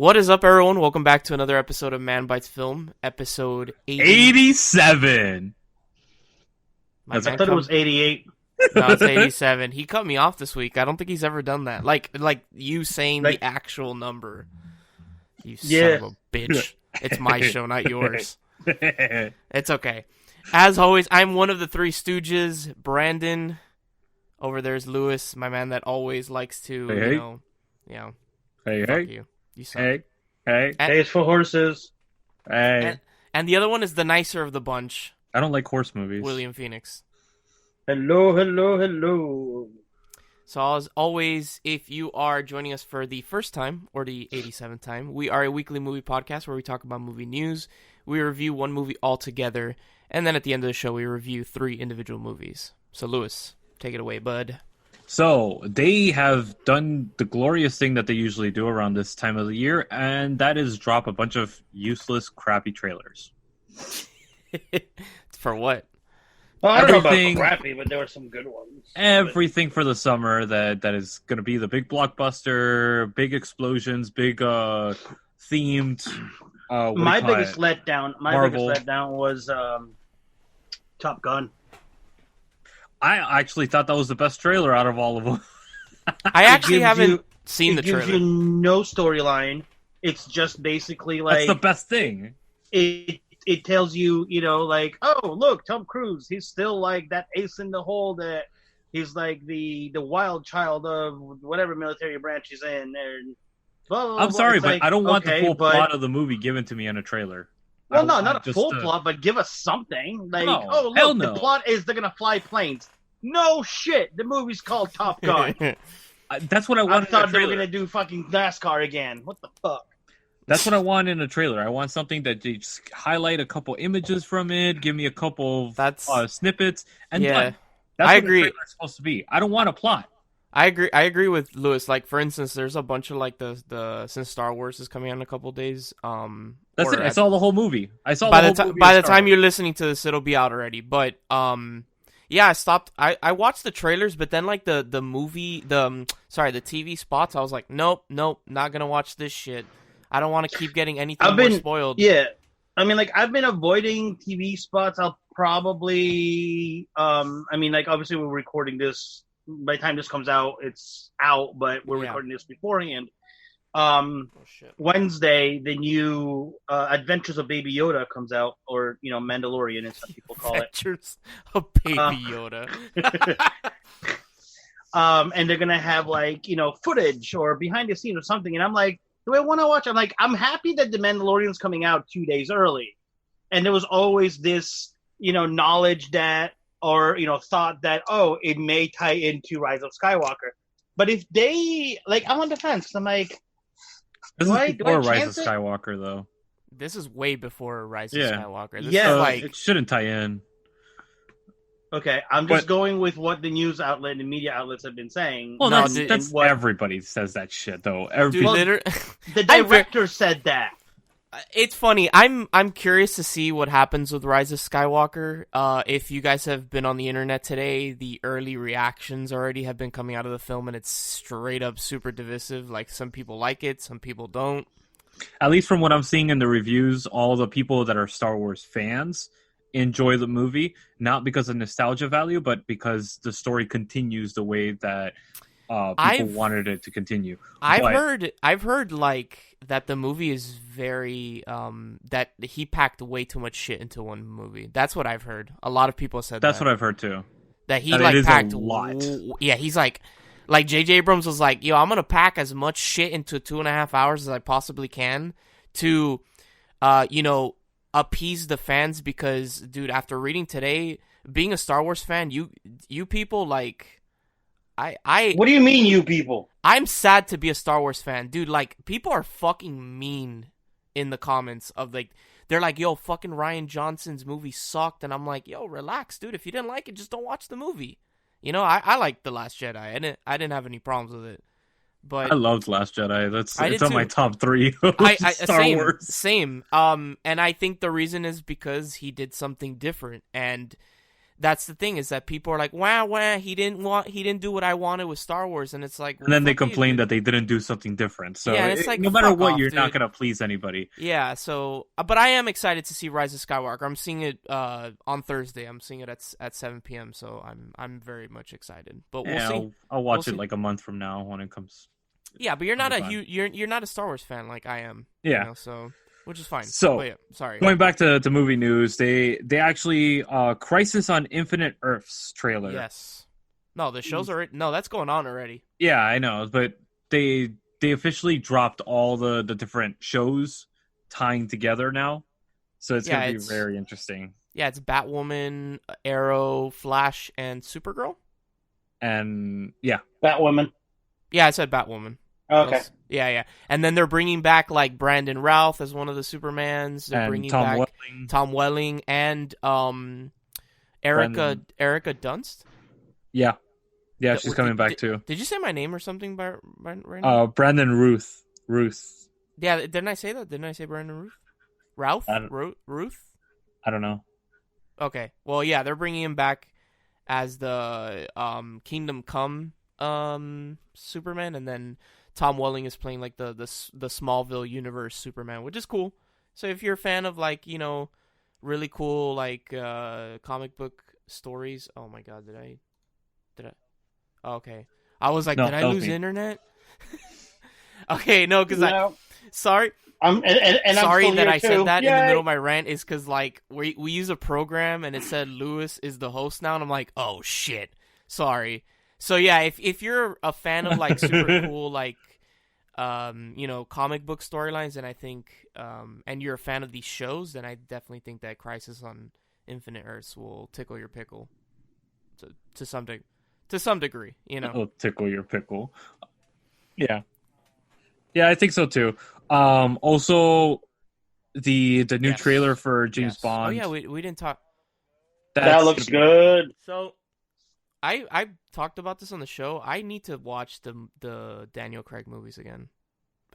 What is up, everyone? Welcome back to another episode of Manbitesfilm, episode 87. I thought it was 88. No, it's 87. He cut me off this week. I don't think he's ever done that. Like you saying the actual number. You son of a bitch. It's my show, not yours. It's okay. As always, I'm one of the three stooges. Branden. Over there's Luis, my man that always likes to, fuck you. You suck. Hey. It's for horses. Hey. And the other one is the nicer of the bunch. I don't like horse movies. Williamphoenix. Hello. So as always, if you are joining us for the first time or the 87th time, we are a weekly movie podcast where we talk about movie news. We review one movie altogether, and then at the end of the show, we review 3 individual movies. So Luis, take it away, bud. So, they have done the glorious thing that they usually do around this time of the year, and that is drop a bunch of useless, crappy trailers. For what? Well, I don't know about crappy, but there were some good ones. Everything for the summer that is going to be the big blockbuster, big explosions, big themed. My biggest letdown was Top Gun. I actually thought that was the best trailer out of all of them. I actually haven't seen the trailer. It gives you no storyline. It's just basically like... That's the best thing. It tells you, oh, look, Tom Cruise, he's still like that ace in the hole that he's like the wild child of whatever military branch he's in. And blah, blah, blah. I'm sorry, but I don't want the full plot of the movie given to me in a trailer. Well, not a full plot, but give us something. Like, the plot is they're going to fly planes. No shit. The movie's called Top Gun. That's what I wanted. I thought they were going to do fucking NASCAR again. What the fuck? That's what I want in a trailer. I want something that they just highlight a couple images from it, give me a couple of snippets, and done. That's I what agree. The trailer is supposed to be. I don't want a plot. I agree with Luis. Like, for instance, there's a bunch of like the since Star Wars is coming out in a couple days. That's it. I saw the whole movie. By the time you're listening to this, it'll be out already. But yeah, I stopped. I watched the trailers, but then like the movie, the TV spots, I was like, nope, not gonna watch this shit. I don't want to keep getting anything more spoiled. Yeah, I mean, like, I've been avoiding TV spots. I'll probably, obviously we're recording this. By the time this comes out, it's out, but we're recording this beforehand. Wednesday, the new Adventures of Baby Yoda comes out, or, Mandalorian, as some people call it. Adventures of Baby Yoda. And they're going to have, like, footage or behind the scenes or something. And I'm like, do I want to watch? I'm like, I'm happy that The Mandalorian's coming out 2 days early. And there was always this, knowledge that, or, thought that, it may tie into Rise of Skywalker. But if they, like, I'm on the fence. I'm like, this is before Rise of Skywalker, though. This is way before Rise of Skywalker. This is like... it shouldn't tie in. Okay, I'm just going with what the news outlet and the media outlets have been saying. Well, that's everybody says that shit, though. The director said that. It's funny. I'm curious to see what happens with Rise of Skywalker. If you guys have been on the internet today, the early reactions already have been coming out of the film, and it's straight up super divisive. Like, some people like it, some people don't. At least from what I'm seeing in the reviews, all the people that are Star Wars fans enjoy the movie, not because of nostalgia value, but because the story continues the way that people wanted it to continue. I've heard like that the movie is very that he packed way too much shit into one movie. That's what I've heard. A lot of people said that's what I've heard too. That he packed a lot. Yeah, he's like J.J. Abrams was like, yo, I'm gonna pack as much shit into 2.5 hours as I possibly can to appease the fans, because, dude, after reading today, being a Star Wars fan, you people, like, What do you mean, you people? I'm sad to be a Star Wars fan, dude. Like, people are fucking mean in the comments of, like, they're like, yo, fucking Rian Johnson's movie sucked, and I'm like, yo, relax, dude. If you didn't like it, just don't watch the movie. I liked The Last Jedi. I didn't have any problems with it. But I loved Last Jedi. It's on my top 3 of Star Wars. Same. And I think the reason is because he did something different. And that's the thing, is that people are like, wow, he didn't do what I wanted with Star Wars, and it's like, and then they complain that they didn't do something different. So yeah, it's like, no matter what, off, you're dude. not gonna please anybody. Yeah, so but I am excited to see Rise of Skywalker. I'm seeing it on Thursday. I'm seeing it at 7 p.m. So I'm very much excited. But we'll see. I'll watch it like a month from now when it comes. Yeah, but you're not you're not a Star Wars fan like I am. Yeah, you know, so. Which is fine. So, yeah, sorry. Going back to movie news, they actually Crisis on Infinite Earths trailer. Yes. No, the show's already. No, that's going on already. Yeah, I know, but they officially dropped all the different shows tying together now, so it's gonna be very interesting. Yeah, it's Batwoman, Arrow, Flash, and Supergirl. And yeah, Batwoman. Yeah, I said Batwoman. Okay. Yeah. And then they're bringing back like Brandon Routh as one of the Supermans. They're bringing back Tom Welling and Erica Dunst. Yeah, she's coming back too. Did you say my name or something by right now? Brandon Ruth. Yeah, didn't I say that? Didn't I say Brandon Ruth? Ruth? I don't know. Okay. Well, yeah, they're bringing him back as the Kingdom Come Superman, and then Tom Welling is playing like the Smallville universe Superman, which is cool. So if you're a fan of like, you know, really cool like comic book stories. Oh my god, did I? Oh, okay. I was like, did I lose internet? Okay, no, because sorry. Sorry that I said that in the middle of my rant, is because like we use a program and it said Lewis is the host now, and I'm like, oh shit, sorry. So yeah, if you're a fan of like super cool like you know, comic book storylines, then I think and you're a fan of these shows, then I definitely think that Crisis on Infinite Earths will tickle your pickle to some degree, you know. It'll tickle your pickle. Yeah, I think so too. Also, the new trailer for James Bond. Oh yeah, we didn't talk. That looks good. So I talked about this on the show. I need to watch the Daniel Craig movies again.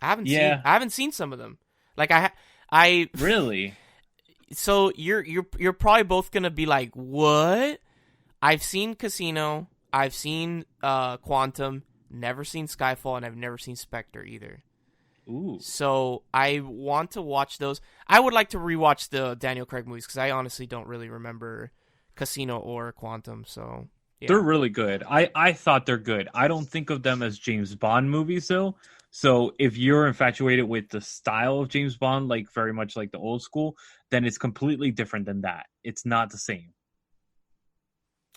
I haven't seen some of them. Like I really. So you're probably both gonna be like, what? I've seen Casino. I've seen Quantum. Never seen Skyfall, and I've never seen Spectre either. Ooh. So I want to watch those. I would like to rewatch the Daniel Craig movies because I honestly don't really remember Casino or Quantum. So. Yeah. They're really good. I thought they're good. I don't think of them as James Bond movies, though. So if you're infatuated with the style of James Bond, like very much like the old school, then it's completely different than that. It's not the same.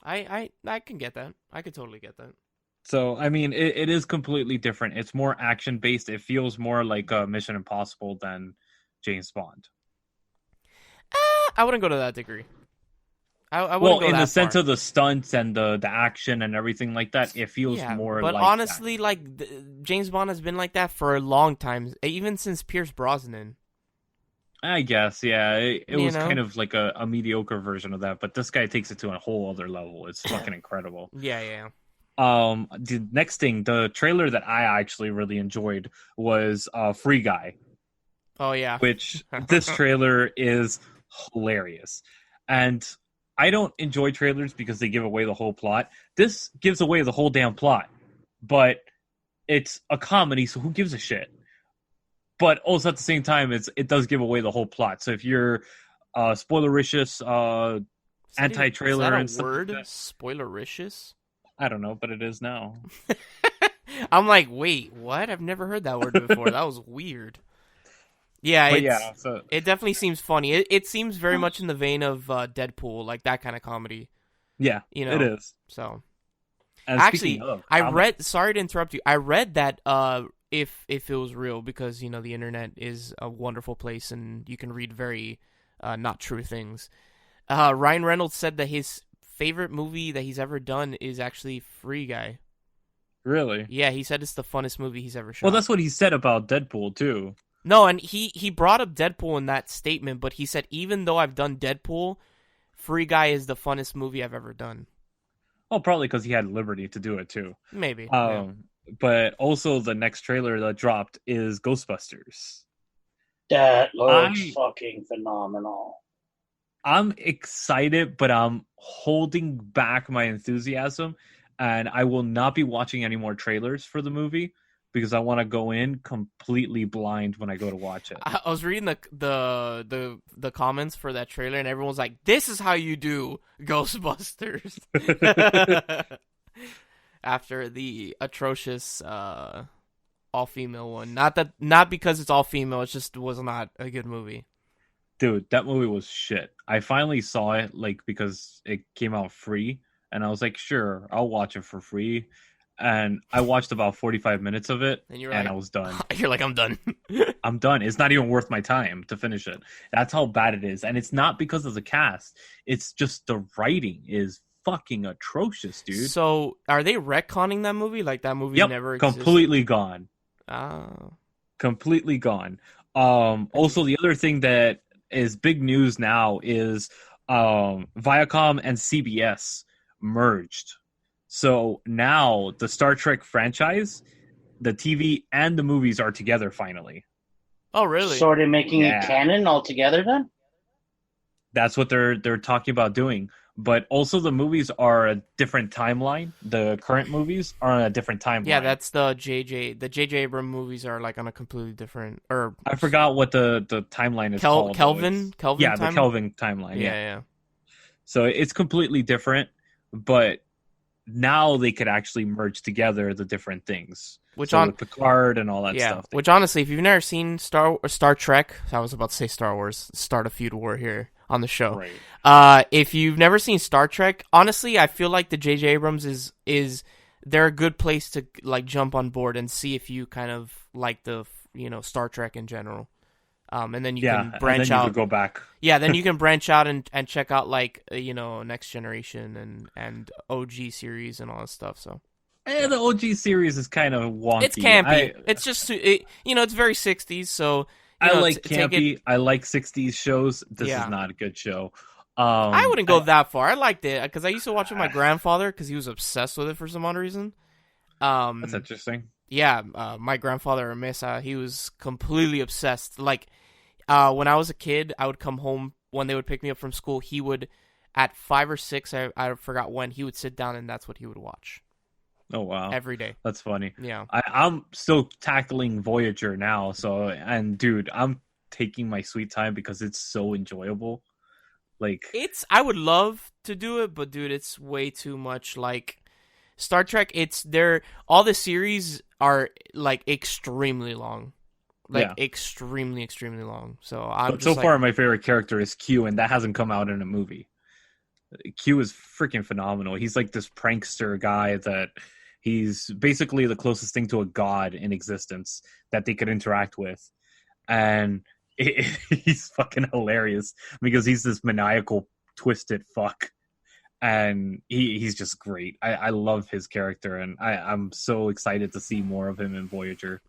I can get that. I could totally get that. So, I mean, it is completely different. It's more action-based. It feels more like Mission Impossible than James Bond. I wouldn't go to that degree. I well, in the sense of the stunts and the action and everything like that, it feels more but like honestly, that. like James Bond has been like that for a long time, even since Pierce Brosnan. I guess, yeah. It was kind of like a mediocre version of that, but this guy takes it to a whole other level. It's fucking incredible. Yeah. The next thing, the trailer that I actually really enjoyed was Free Guy. Oh, yeah. Which, this trailer is hilarious. And I don't enjoy trailers because they give away the whole plot. This gives away the whole damn plot. But it's a comedy, so who gives a shit? But also at the same time, it does give away the whole plot. So if you're spoilericious, anti-trailer and stuff word? Like that, spoilericious? I don't know, but it is now. I'm like, wait, what? I've never heard that word before. That was weird. Yeah, so it definitely seems funny. It seems very much in the vein of Deadpool, like that kind of comedy. Yeah, you know, it is. So, and actually, I read. Sorry to interrupt you. I read that if it was real, because you know the internet is a wonderful place and you can read very not true things. Ryan Reynolds said that his favorite movie that he's ever done is actually Free Guy. Really? Yeah, he said it's the funnest movie he's ever shot. Well, that's what he said about Deadpool too. No, and he brought up Deadpool in that statement, but he said, even though I've done Deadpool, Free Guy is the funnest movie I've ever done. Oh, probably because he had liberty to do it too. Maybe. But also the next trailer that dropped is Ghostbusters. That looks fucking phenomenal. I'm excited, but I'm holding back my enthusiasm, and I will not be watching any more trailers for the movie because I want to go in completely blind when I go to watch it. I was reading the comments for that trailer, and everyone's like, "This is how you do Ghostbusters." After the atrocious all-female one, not because it's all female, it just was not a good movie. Dude, that movie was shit. I finally saw it because it came out free, and I was like, sure, I'll watch it for free. And I watched about 45 minutes of it, and I was done. You're like, I'm done. I'm done. It's not even worth my time to finish it. That's how bad it is. And it's not because of the cast. It's just the writing is fucking atrocious, dude. So, are they retconning that movie? Like, that movie never existed? Completely gone. Oh. Completely gone. Also, the other thing that is big news now is Viacom and CBS merged. So now the Star Trek franchise, the TV and the movies are together finally. Oh, really? So are they making it canon altogether then? That's what they're talking about doing. But also the movies are a different timeline. The current movies are on a different timeline. Yeah, that's the J.J. Abrams movies are like on a completely different. Or I forgot what the timeline is called. Kelvin. Yeah, the Kelvin timeline. Yeah. So it's completely different, but now they could actually merge together the different things. With Picard and all that stuff. Which honestly, if you've never seen Star Trek, I was about to say Star Wars, start a feud war here on the show. Right. If you've never seen Star Trek, honestly, I feel like the J.J. Abrams is they're a good place to like jump on board and see if you kind of like the Star Trek in general. And then you can branch out. You can go back. Yeah, then you can branch out and check out like Next Generation and OG series and all that stuff. So. The OG series is kind of wonky. It's campy. It's just it's very 60s. So I like campy. I like 60s shows. This is not a good show. I wouldn't go that far. I liked it because I used to watch it with my grandfather because he was obsessed with it for some odd reason. That's interesting. Yeah, my grandfather, he was completely obsessed. Like when I was a kid, I would come home when they would pick me up from school. He would, at 5 or 6, I forgot when, he would sit down and that's what he would watch. Oh, wow. Every day. That's funny. Yeah. I'm still tackling Voyager now. So, and dude, I'm taking my sweet time because it's so enjoyable. Like, I would love to do it, but dude, it's way too much. Like, Star Trek, all the series are like extremely long. Like, extremely, extremely long. So, far, my favorite character is Q, and that hasn't come out in a movie. Q is freaking phenomenal. He's like this prankster guy that he's basically the closest thing to a god in existence that they could interact with. And he's fucking hilarious because he's this maniacal, twisted fuck. And he's just great. I love his character, and I'm so excited to see more of him in Voyager.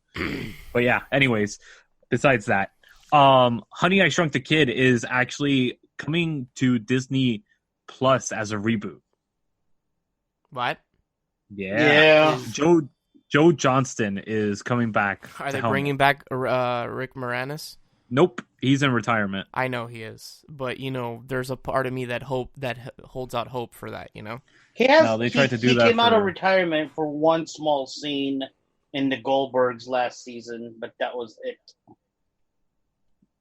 But yeah, anyways, besides that, Honey, I Shrunk the Kid is actually coming to Disney Plus as a reboot. What? Yeah. Joe Johnston is coming back. Are they bringing back Rick Moranis? Nope, he's in retirement. I know he is, but there's a part of me that holds out hope for that. He came out of retirement for one small scene in the Goldbergs last season, but that was it.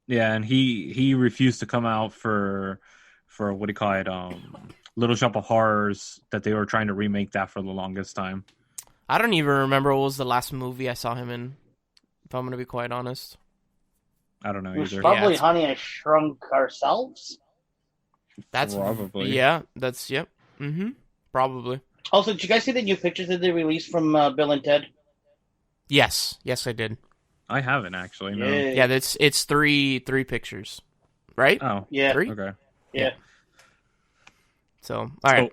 Yeah, and he refused to come out for what do you call it? Little Shop of Horrors, that they were trying to remake that for the longest time. I don't even remember what was the last movie I saw him in, if I'm going to be quite honest. I don't know either. It probably Honey, I Shrunk Ourselves. That's probably. Yeah, that's, yep. Mm-hmm. Probably. Also, did you guys see the new pictures that they released from Bill and Ted? Yes, I did. I haven't actually. No. Yeah, it's three pictures, right? Oh, yeah. 3? Okay. Yeah. So, all right,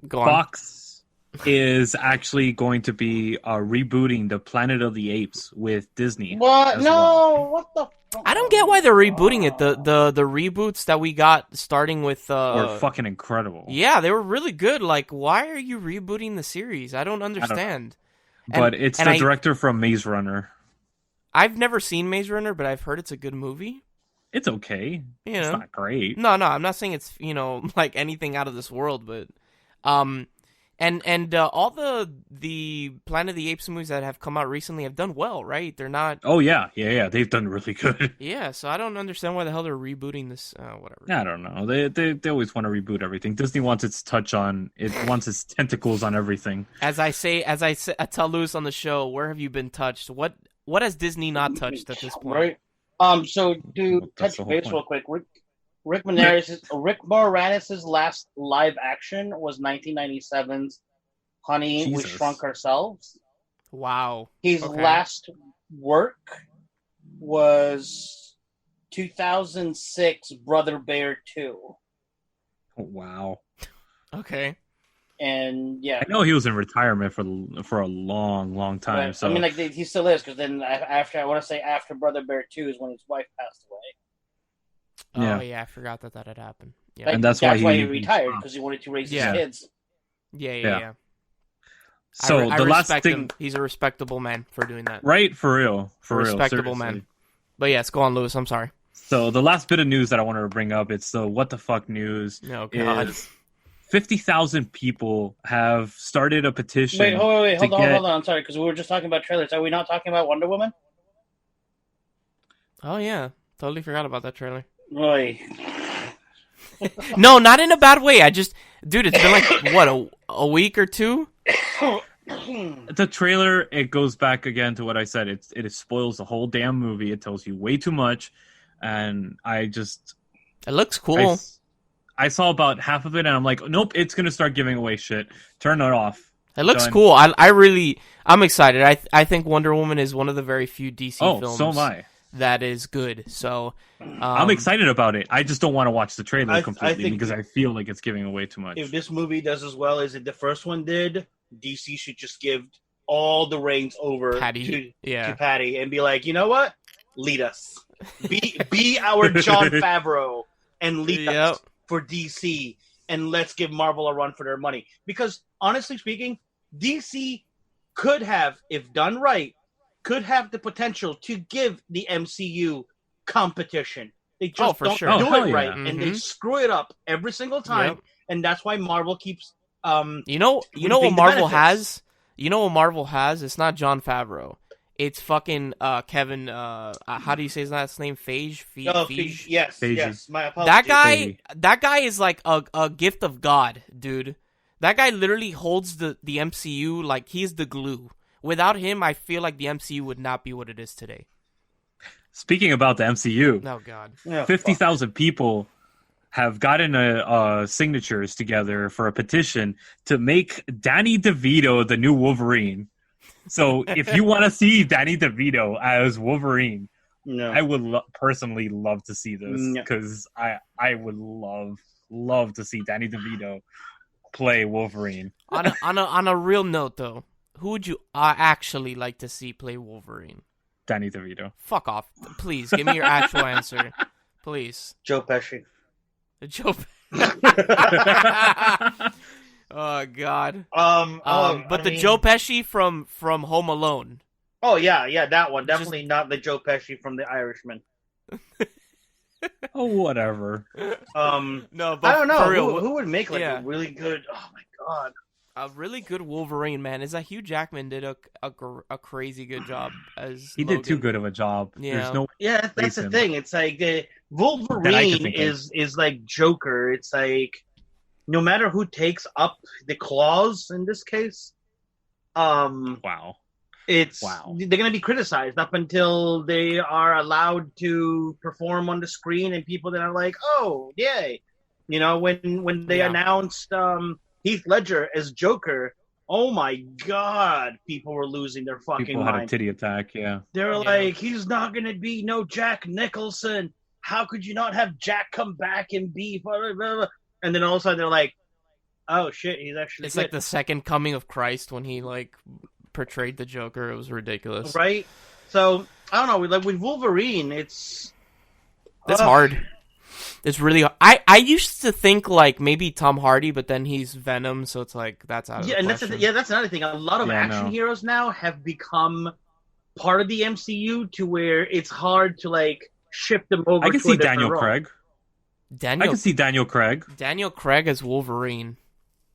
go on. Fox is actually going to be rebooting the Planet of the Apes with Disney. What? No, well. What the fuck? I don't get why they're rebooting it. The reboots that we got starting with were fucking incredible. Yeah, they were really good. Like, why are you rebooting the series? I don't understand. But it's the director from Maze Runner. I've never seen Maze Runner, but I've heard it's a good movie. It's okay. It's not great. No, I'm not saying it's like anything out of this world, but and all the Planet of the Apes movies that have come out recently have done well, right? They're not. Oh yeah, they've done really good. Yeah, so I don't understand why the hell they're rebooting this. Whatever. I don't know. They always want to reboot everything. Disney wants its touch on it. Wants its tentacles on everything. As I tell Lewis on the show, where have you been touched? What has Disney not touched at this point? Right. So to touch base real quick, Rick Moranis' last live action was 1997's Honey, Jesus. We Shrunk Ourselves. Wow. His last work was 2006 Brother Bear 2. Oh, wow. Okay. And yeah, I know he was in retirement for a long time. Right. So I mean, like he still is, because then after Brother Bear 2 is when his wife passed away. Oh yeah, I forgot that had happened. Yeah, like, and that's why he retired, because he wanted to raise his kids. Yeah. So I the last respect thing, him. He's a respectable man for doing that. right? For real, respectable seriously. man. But yes, go on, Lewis. I'm sorry. So the last bit of news that I wanted to bring up, it's the what the fuck news. Oh God. 50,000 people have started a petition. Wait, hold on. I'm sorry, because we were just talking about trailers. Are we not talking about Wonder Woman? Oh yeah, totally forgot about that trailer. Right. No, not in a bad way. Dude, it's been like what a week or two. The trailer, it goes back again to what I said. It spoils the whole damn movie. It tells you way too much, and it looks cool. I saw about half of it, and I'm like, nope, it's gonna start giving away shit. Turn it off. It looks cool. I'm excited. I think Wonder Woman is one of the very few DC films. So am I. That is good. So I'm excited about it. I just don't want to watch the trailer completely because I feel like it's giving away too much. If this movie does as well as the first one did, DC should just give all the reins over to Patty and be like, you know what? Lead us. Be our Jon Favreau and lead us for DC, and let's give Marvel a run for their money. Because honestly speaking, DC could have, if done right, could have the potential to give the MCU competition. They just don't do it right, and they screw it up every single time. And that's why Marvel keeps. You know what Marvel has? You know what Marvel has? It's not Jon Favreau. It's fucking Kevin. How do you say his last name? Feige. Yes. My apologies. That guy is like a gift of God, dude. That guy literally holds the MCU like he's the glue. Without him, I feel like the MCU would not be what it is today. Speaking about the MCU, oh God, 50,000 people have gotten signatures together for a petition to make Danny DeVito the new Wolverine. So if you want to see Danny DeVito as Wolverine, I would personally love to see this, because I would love to see Danny DeVito play Wolverine. On a real note, though, who would you actually like to see play Wolverine? Danny DeVito. Fuck off. Please, give me your actual answer. Please. Joe Pesci. Oh God. But Joe Pesci from Home Alone. Oh yeah, that one. Definitely not the Joe Pesci from The Irishman. Oh, whatever. No, but I don't know real, who would make a really good. Oh my God. A really good Wolverine, man, is that Hugh Jackman did a crazy good job as he Logan. Did too good of a job. Yeah, that's the thing. It's like Wolverine is like Joker. It's like no matter who takes up the claws in this case, they're going to be criticized up until they are allowed to perform on the screen, and people that are like, oh yay, when they announced Heath Ledger as Joker, oh my God, people were losing their fucking mind. People had a titty attack, yeah. They're like, he's not going to be no Jack Nicholson. How could you not have Jack come back and be... Blah, blah, blah. And then all of a sudden they're like, oh shit, he's actually It's good. like the second coming of Christ when he portrayed the Joker. It was ridiculous. Right? So, I don't know, with Wolverine, it's hard. It's really hard. I used to think maybe Tom Hardy, but then he's Venom, so it's like that's out of the question. That's another thing. A lot of action heroes now have become part of the MCU to where it's hard to shift him over. I can to a see different Daniel role. Craig. I Daniel can see Daniel Craig. Daniel Craig as Wolverine.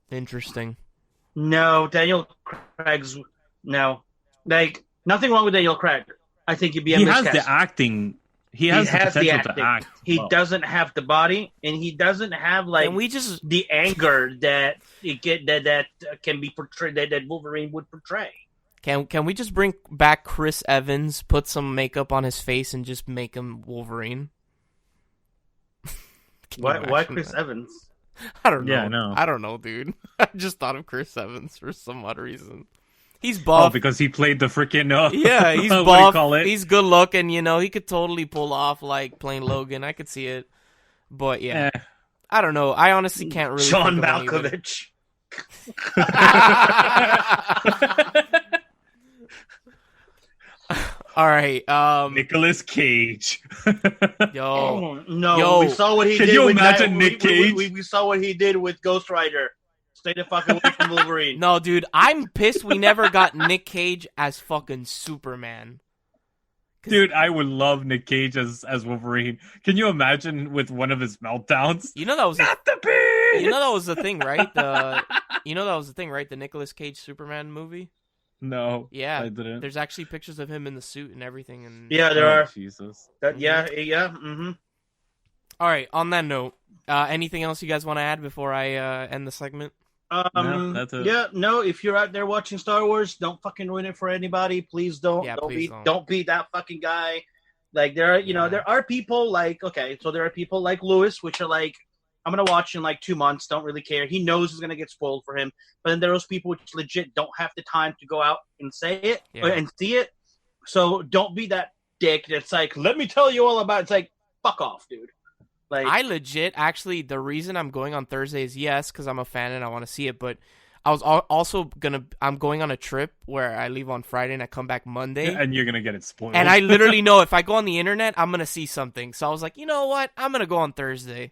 Interesting. No, Daniel Craig's no. Like nothing wrong with Daniel Craig. I think he'd be a He has miscast. the acting. He has the potential to act. He well. doesn't have the body, and he doesn't have like Can we just the anger that can be portrayed that Wolverine would portray. can we just bring back Chris Evans, put some makeup on his face, and just make him Wolverine? Why Chris Evans? I don't know. Yeah, no. I don't know, dude. I just thought of Chris Evans for some odd reason. He's buff. Oh, because he played the freaking yeah, he's what buff. do you call it? He's good looking. You know, he could totally pull off like playing Logan. I could see it, but yeah, I don't know. I honestly can't really. John think of anybody. Malkovich. All right, Nicolas Cage. yo, No, we saw what he Can did. you with imagine Nick Cage? We saw what he did with Ghost Rider. Stay the fuck away from Wolverine. no, dude, I'm pissed we never got Nick Cage as fucking Superman. Dude, I would love Nick Cage as Wolverine. Can you imagine with one of his meltdowns? You know that was Not the beard! you know that was the thing, right? You know that was the thing, right? The Nicolas Cage Superman movie. No, Yeah, I didn't. there's actually pictures of him in the suit and everything. And Yeah, there are. Jesus. Yeah. Mm-hmm. all right. On that note, anything else you guys want to add before I end the segment? No, that's it. Yeah, no. If you're out there watching Star Wars, don't fucking ruin it for anybody. Please don't. Yeah, don't be that fucking guy. Like there are, there are people like there are people like Lewis, which are like, I'm gonna watch in like 2 months. Don't really care. He knows it's gonna get spoiled for him. But then there are those people which legit don't have the time to go out and say it and see it. So don't be that dick that's like, let me tell you all about it. It's like, fuck off, dude. Like, I legit, actually, the reason I'm going on Thursday is yes, because I'm a fan and I want to see it. But I was also I'm going on a trip where I leave on Friday and I come back Monday. And you're gonna get it spoiled. And I literally know if I go on the internet, I'm gonna see something. So I was like, you know what? I'm gonna go on Thursday.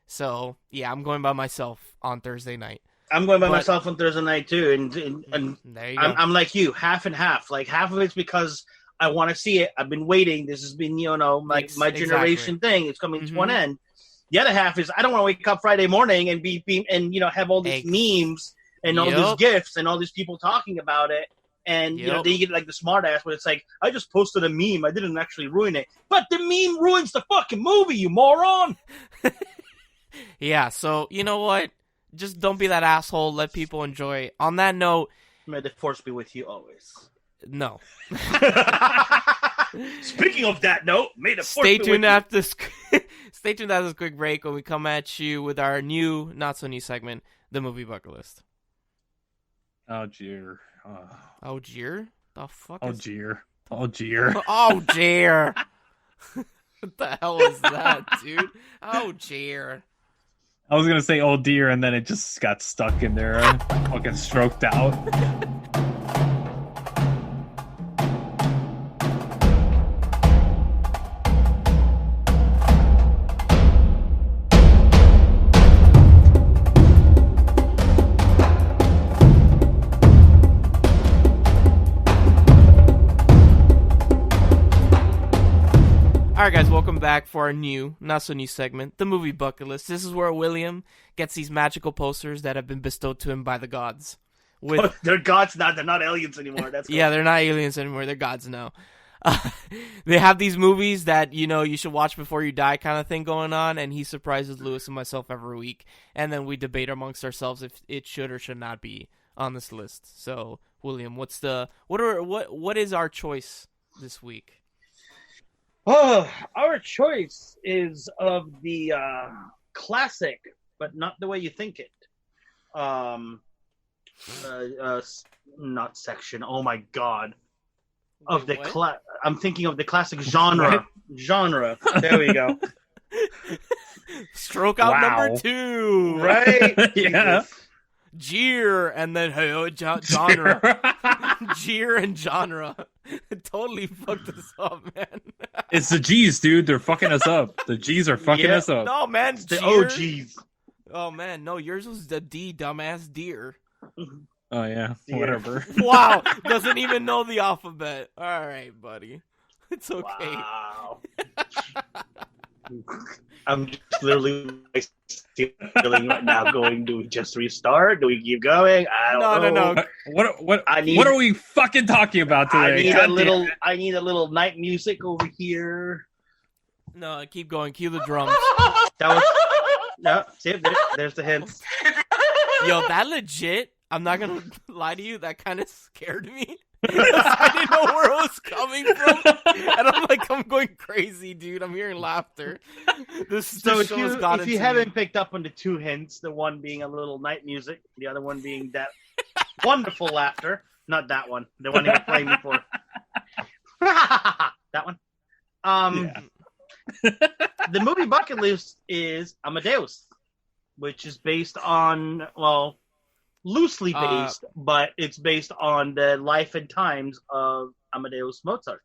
So yeah, I'm going by myself on Thursday night. I'm going by myself on Thursday night too, and there you go. I'm like you, half and half. Like half of it's because I want to see it. I've been waiting. This has been, like my generation thing. It's coming to an end. The other half is I don't want to wake up Friday morning and be have all these memes and all these gifs and all these people talking about it. And then you get like the smart ass where it's like, I just posted a meme. I didn't actually ruin it, but the meme ruins the fucking movie, you moron. Yeah. So you know what? Just don't be that asshole. Let people enjoy it. On that note, may the force be with you always. No. Speaking of that note, may the force Stay be tuned with after this. Stay tuned after this quick break when we come at you with our new, not so new segment, the movie bucket list. Oh dear. Oh dear. The fuck? Oh dear. Oh dear. Oh dear. What the hell is that, dude? Oh dear. I was gonna say oh dear, and then it just got stuck in there, fucking stroked out. Alright guys, welcome back for our new, not so new segment, the movie bucket list. This is where William gets these magical posters that have been bestowed to him by the gods. They're gods now, they're not aliens anymore. That's cool. Yeah, they're not aliens anymore, they're gods now. They have these movies that, you should watch before you die kind of thing going on, and he surprises Lewis and myself every week, and then we debate amongst ourselves if it should or should not be on this list. So, William, what is our choice this week? Oh, our choice is of the classic, but not the way you think it. Not section. Oh my god. Of the I'm thinking of the classic genre. Genre. There we go. Stroke out number 2. Right? Yeah. Jeer and then genre. Jeer and genre. It totally fucked us up, man. It's the G's, dude. They're fucking us up. The G's are fucking us up. No, man. It's the Jeer. OGs. Oh, man. No, yours was the D, dumbass deer. Oh, yeah. Deer. Whatever. Wow. Doesn't even know the alphabet. All right, buddy. It's okay. Wow. I'm just literally feeling right now. Going, do we just restart? Do we keep going? I don't know. No. What are we fucking talking about today? I need a little night music over here. No, keep going. Cue the drums. That was no. See, there's the hints. Yo, that legit. I'm not gonna lie to you. That kind of scared me. I didn't know where it was coming from, and I'm going crazy, dude. I'm hearing laughter. So if you haven't picked up on the two hints, the one being a little night music, the other one being that wonderful laughter. Not that one. The one you were playing before. That one. The movie bucket list is Amadeus, which is based on, well, loosely based, but it's based on the life and times of Amadeus Mozart.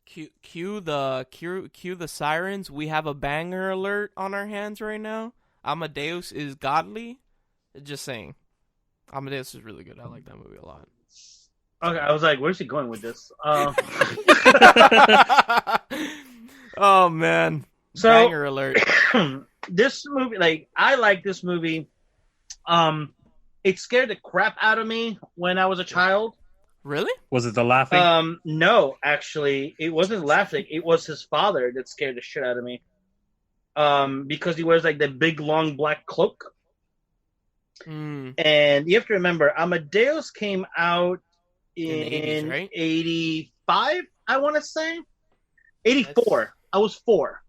Cue the sirens. We have a banger alert on our hands right now. Amadeus is godly. Just saying. Amadeus is really good. I like that movie a lot. Okay, I was like, where's he going with this? Oh man. So, banger alert. This movie, I like this movie. It scared the crap out of me when I was a child. Really? Was it the laughing? No, actually, it wasn't laughing. It was his father that scared the shit out of me. Because he wears the big long black cloak. And you have to remember, Amadeus came out in 80s, right? 85, I want to say. 84. I was 4.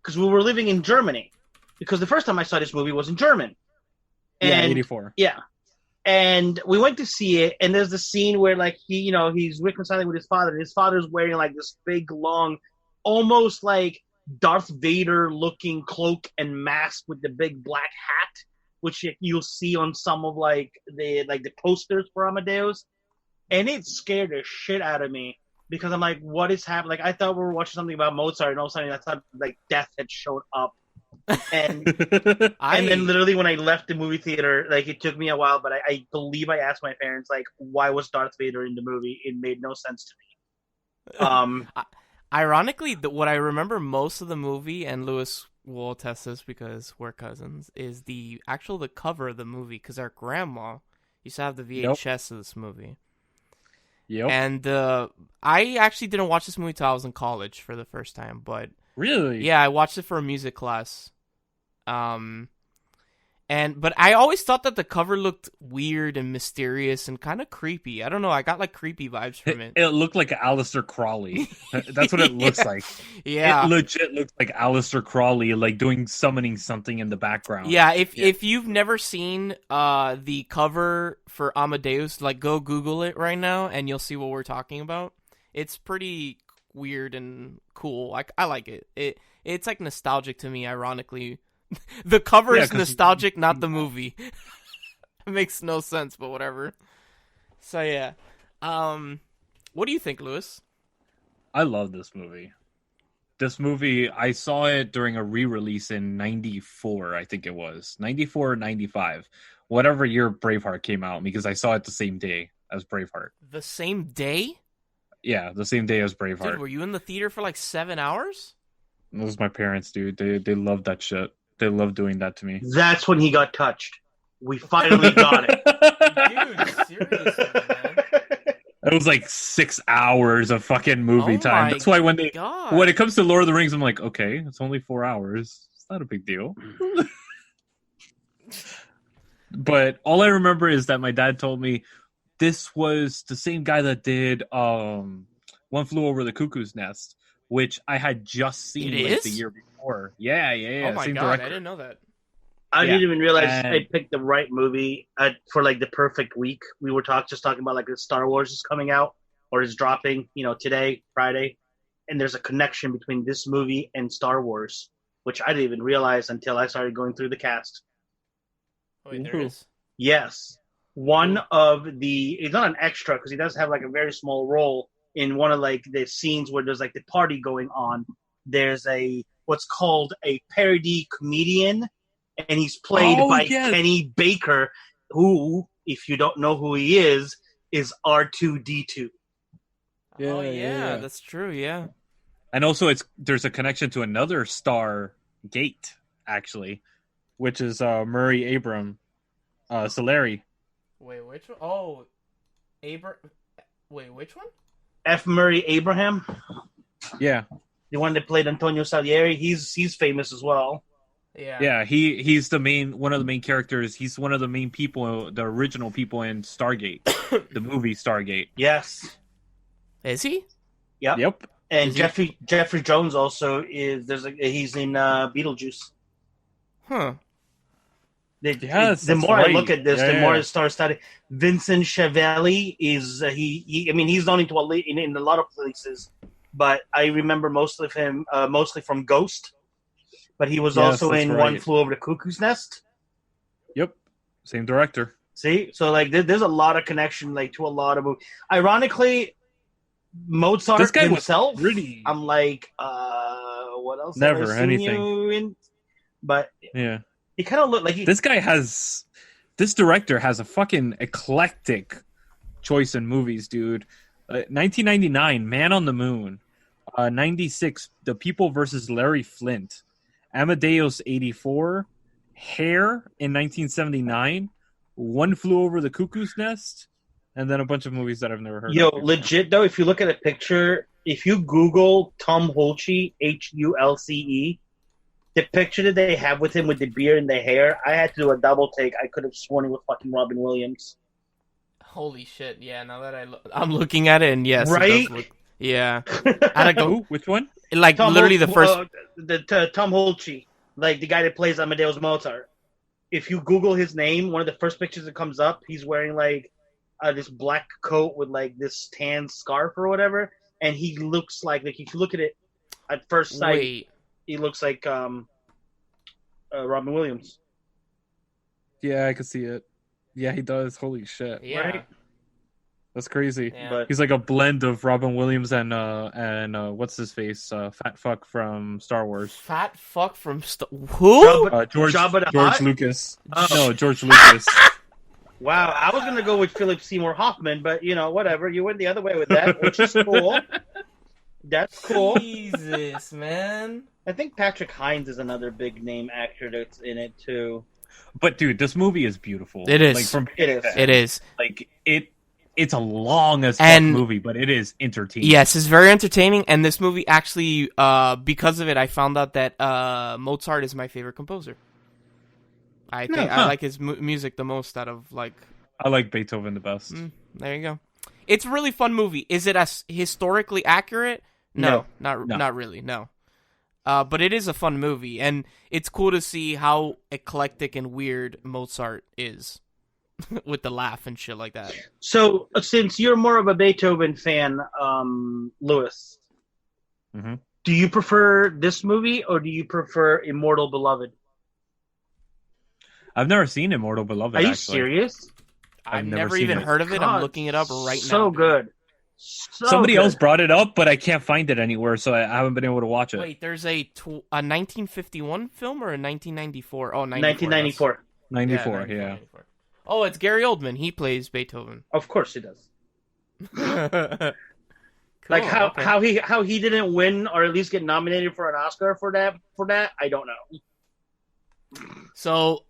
Because we were living in Germany. Because the first time I saw this movie was in German. And, 84. Yeah. And we went to see it, and there's the scene where he's reconciling with his father, and his father's wearing this big long, almost like Darth Vader looking cloak and mask with the big black hat, which you'll see on some of the posters for Amadeus. And it scared the shit out of me because I'm like, what is happening? I thought we were watching something about Mozart, and all of a sudden I thought death had showed up. And then literally when I left the movie theater, it took me a while, but I believe I asked my parents why was Darth Vader in the movie? It made no sense to me. Ironically, what I remember most of the movie, and Lewis will attest this because we're cousins, is the cover of the movie, because our grandma used to have the VHS of this movie. Yep. And I actually didn't watch this movie till I was in college for the first time, but really, yeah, I watched it for a music class. But I always thought that the cover looked weird and mysterious and kind of creepy. I don't know. I got creepy vibes from it. It looked like Aleister Crowley. That's what it looks like. Yeah, it legit looks like Aleister Crowley, summoning something in the background. Yeah, if you've never seen the cover for Amadeus, go Google it right now and you'll see what we're talking about. It's pretty weird and cool. I like it. It's nostalgic to me, ironically. The cover is nostalgic, not the movie. It makes no sense, but whatever. So yeah. What do you think, Lewis? I love this movie. This movie, I saw it during a re-release in 94, I think it was. 94 or 95. Whatever year Braveheart came out, because I saw it the same day as Braveheart. The same day? Yeah, the same day as Braveheart. Dude, were you in the theater for 7 hours? It was my parents, dude. They loved that shit. They love doing that to me. That's when he got touched. We finally got it. Dude, seriously, man. It was 6 hours of fucking movie time. That's why when it comes to Lord of the Rings, I'm like, okay, it's only 4 hours. It's not a big deal. But all I remember is that my dad told me this was the same guy that did One Flew Over the Cuckoo's Nest, which I had just seen the year before. Yeah. Oh my god, I didn't know that. I didn't even realize I picked the right movie for the perfect week. We were just talking about the Star Wars is coming out or is dropping, today, Friday, and there's a connection between this movie and Star Wars, which I didn't even realize until I started going through the cast. Wait, there is? Yes, one of he's not an extra because he does have a very small role in one of the scenes where there's the party going on. There's what's called a parody comedian, and he's played by Kenny Baker, who, if you don't know who he is R2-D2. Yeah, that's true, yeah. And also, there's a connection to another Star Gate, actually, which is Murray Abram Solari. Wait, which one? Oh, Wait, which one? F. Murray Abraham. Yeah. The one that played Antonio Salieri. He's famous as well. Yeah. Yeah, he's one of the main characters. He's one of the main people, the original people in Stargate, the movie Stargate. Yes. Is he? Yep. And Jeffrey Jones also is. He's in Beetlejuice. Huh. The more I look at this, the more I start studying. Vincent Schiavelli is he's known in a lot of places, but I remember mostly from Ghost. But he was also in One Flew Over the Cuckoo's Nest. Yep, same director. See, so like there's a lot of connection to a lot of movies. Ironically, Mozart this guy himself. Was really... I'm like, what else? Never anything. But yeah. He kind of looked like this director has a fucking eclectic choice in movies, dude. 1999, Man on the Moon. 96, The People versus Larry Flint. Amadeus 84. Hair in 1979. One Flew Over the Cuckoo's Nest. And then a bunch of movies that I've never heard of. Yo, legit though, if you look at a picture, if you Google Tom Hulce, Hulce, the picture that they have with him with the beard and the hair, I had to do a double take. I could have sworn it was fucking Robin Williams. Holy shit! Yeah, now that I'm looking at it, and yes, right? It does look, yeah. I go. Which one? Like Tom literally the first. Tom Hulce, like the guy that plays Amadeus Mozart. If you Google his name, one of the first pictures that comes up, he's wearing like this black coat with like this tan scarf or whatever, and he looks like if you look at it at first sight. Wait. He looks like Robin Williams. Yeah, I can see it. Yeah, he does. Holy shit! Yeah, right? That's crazy. Yeah. But he's like a blend of Robin Williams and what's his face? Fat fuck from Star Wars. Fat fuck from who? George Lucas. Oh. No, George Lucas. Wow, I was gonna go with Philip Seymour Hoffman, but whatever. You went the other way with that, which is cool. That's cool. Jesus, man. I think Patrick Hines is another big name actor that's in it too. But dude, this movie is beautiful. It is. It is. Like it's a long as fuck movie, but it is entertaining. Yes, it's very entertaining, and this movie actually, because of it, I found out that Mozart is my favorite composer. I like his music the most out of like. I like Beethoven the best. There you go. It's a really fun movie. Is it as historically accurate? No. Not really. No. But it is a fun movie, and it's cool to see how eclectic and weird Mozart is with the laugh and shit like that. So, since you're more of a Beethoven fan, Lewis, do you prefer this movie or do you prefer Immortal Beloved? I've never seen Immortal Beloved. Are you serious? I've never even heard of it. I'm looking it up right now. So good. Somebody else brought it up, but I can't find it anywhere, so I haven't been able to watch it. Wait, there's a 1951 film or a 1994? Oh, 1994. 94, yeah. Oh, it's Gary Oldman. He plays Beethoven. Of course he does. Cool, like how he didn't win or at least get nominated for an Oscar for that, I don't know. So,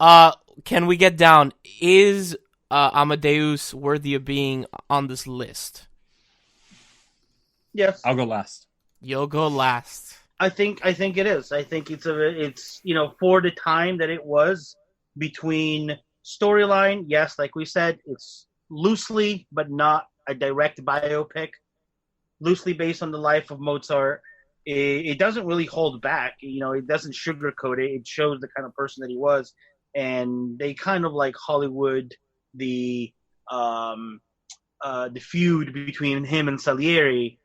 can we get down? Is Amadeus worthy of being on this list? Yes. I'll go last. You'll go last. I think it is. I think it's for the time that it was between storyline. Yes, like we said, it's loosely but not a direct biopic. Loosely based on the life of Mozart. It doesn't really hold back. It doesn't sugarcoat it. It shows the kind of person that he was, and they kind of like Hollywood the feud between him and Salieri.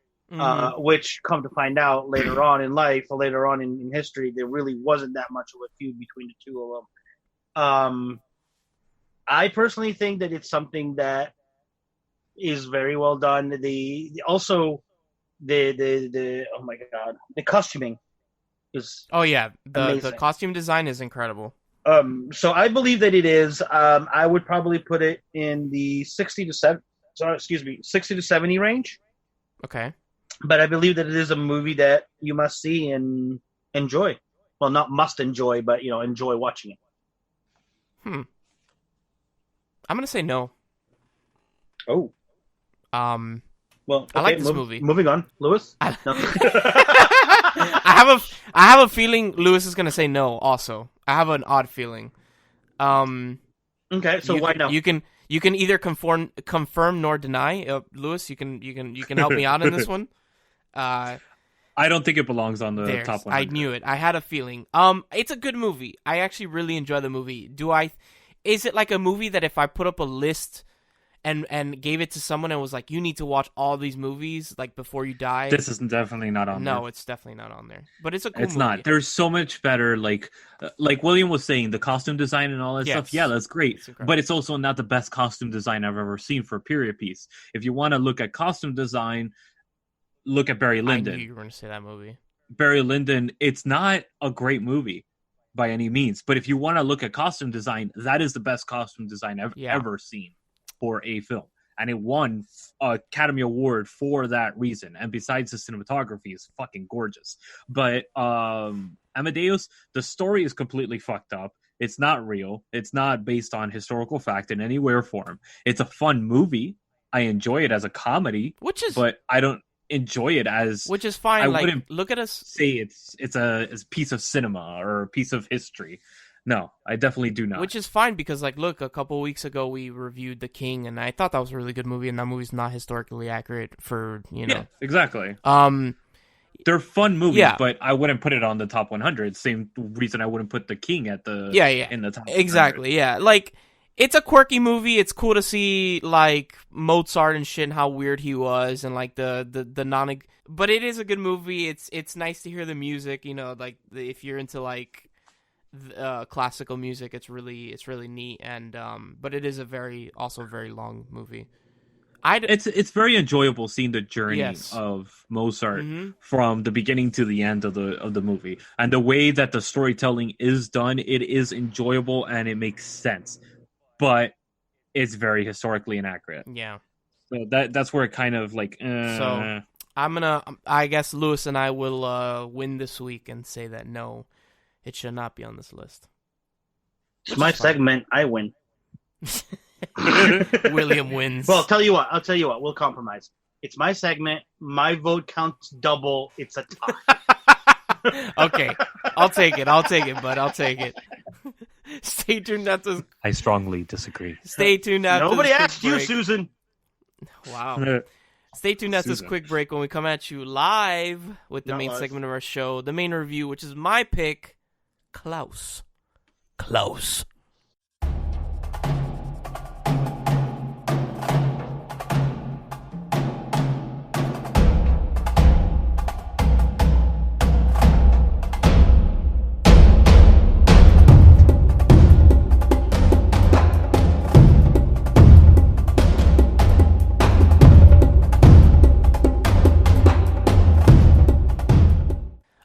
Which, come to find out later on in life, or later on in history, there really wasn't that much of a feud between the two of them. I personally think that it's something that is very well done. The oh my god, the costuming is the costume design is incredible. So I believe that it is. I would probably put it in the 60 to 70 range. Okay. But I believe that it is a movie that you must see and enjoy. Well, not must enjoy, but enjoy watching it. I'm gonna say no. Oh. Well, okay, I like this movie. Moving on, Lewis. No. I have a feeling Lewis is gonna say no. Also, I have an odd feeling. Okay, so why no? You can either confirm nor deny. Lewis, you can help me out in this one. I don't think it belongs on the top 100. I knew it. I had a feeling. It's a good movie. I actually really enjoy the movie. Is it like a movie that if I put up a list and gave it to someone and was like, you need to watch all these movies like before you die? This is definitely not on there. No, it's definitely not on there. But it's a cool movie. It's not. There's so much better, like William was saying, the costume design and all that stuff. Yeah, that's great. But it's also not the best costume design I've ever seen for a period piece. If you want to look at costume design, look at Barry Lyndon. I knew you were going to say that movie. Barry Lyndon, it's not a great movie by any means. But if you want to look at costume design, that is the best costume design I've ever seen for a film. And it won an Academy Award for that reason. And besides, the cinematography is fucking gorgeous. But Amadeus, the story is completely fucked up. It's not real. It's not based on historical fact in any way or form. It's a fun movie. I enjoy it as a comedy, but I don't enjoy it as, which is fine. I like, wouldn't look at us. Say it's a piece of cinema or a piece of history. No, I definitely do not. Which is fine because, like, look, a couple weeks ago we reviewed The King, and I thought that was a really good movie, and that movie's not historically accurate for, Yeah, exactly. They're fun movies, but I wouldn't put it on the top 100. Same reason I wouldn't put The King at the in the top 100. Exactly, yeah. Like, it's a quirky movie. It's cool to see, like, Mozart and shit and how weird he was, and, like, the non... But it is a good movie. It's nice to hear the music, like, if you're into, like... classical music, it's really neat, and but it is also a very long movie. It's very enjoyable seeing the journey of Mozart from the beginning to the end of the movie, and the way that the storytelling is done. It is enjoyable and it makes sense, but it's very historically inaccurate. Yeah, so that's where it kind of like. So I guess Lewis and I will win this week and say that no. It should not be on this list. It's my segment. I win. William wins. Well, I'll tell you what. We'll compromise. It's my segment. My vote counts double. It's a tie. Okay. I'll take it, bud. I'll take it. Stay tuned after... I strongly disagree. Stay tuned after... Nobody asked you, Susan. Wow. Stay tuned after this quick break when we come at you live with the main segment of our show, the main review, which is my pick, Klaus.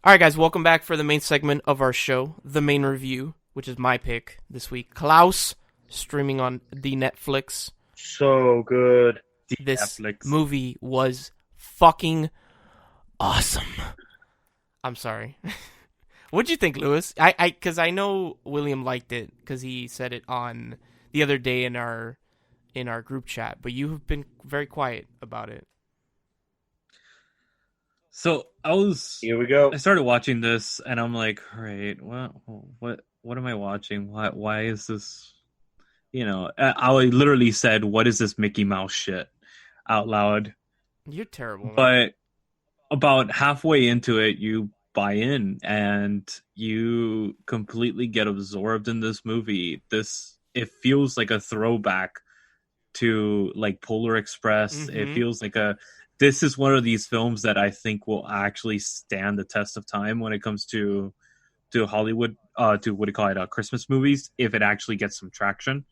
Alright guys, welcome back for the main segment of our show, the main review, which is my pick this week. Klaus, streaming on the Netflix. So good. This movie was fucking awesome. I'm sorry. What'd you think, Lewis? Because I know William liked it, because he said it on the other day in our group chat, but you have been very quiet about it. So here we go. I started watching this and I'm like, all right, what am I watching? Why is this, I literally said, what is this Mickey Mouse shit out loud? You're terrible. But about halfway into it, you buy in and you completely get absorbed in this movie. It feels like a throwback to like Polar Express. Mm-hmm. It feels like this is one of these films that I think will actually stand the test of time when it comes to Hollywood, Christmas movies, if it actually gets some traction.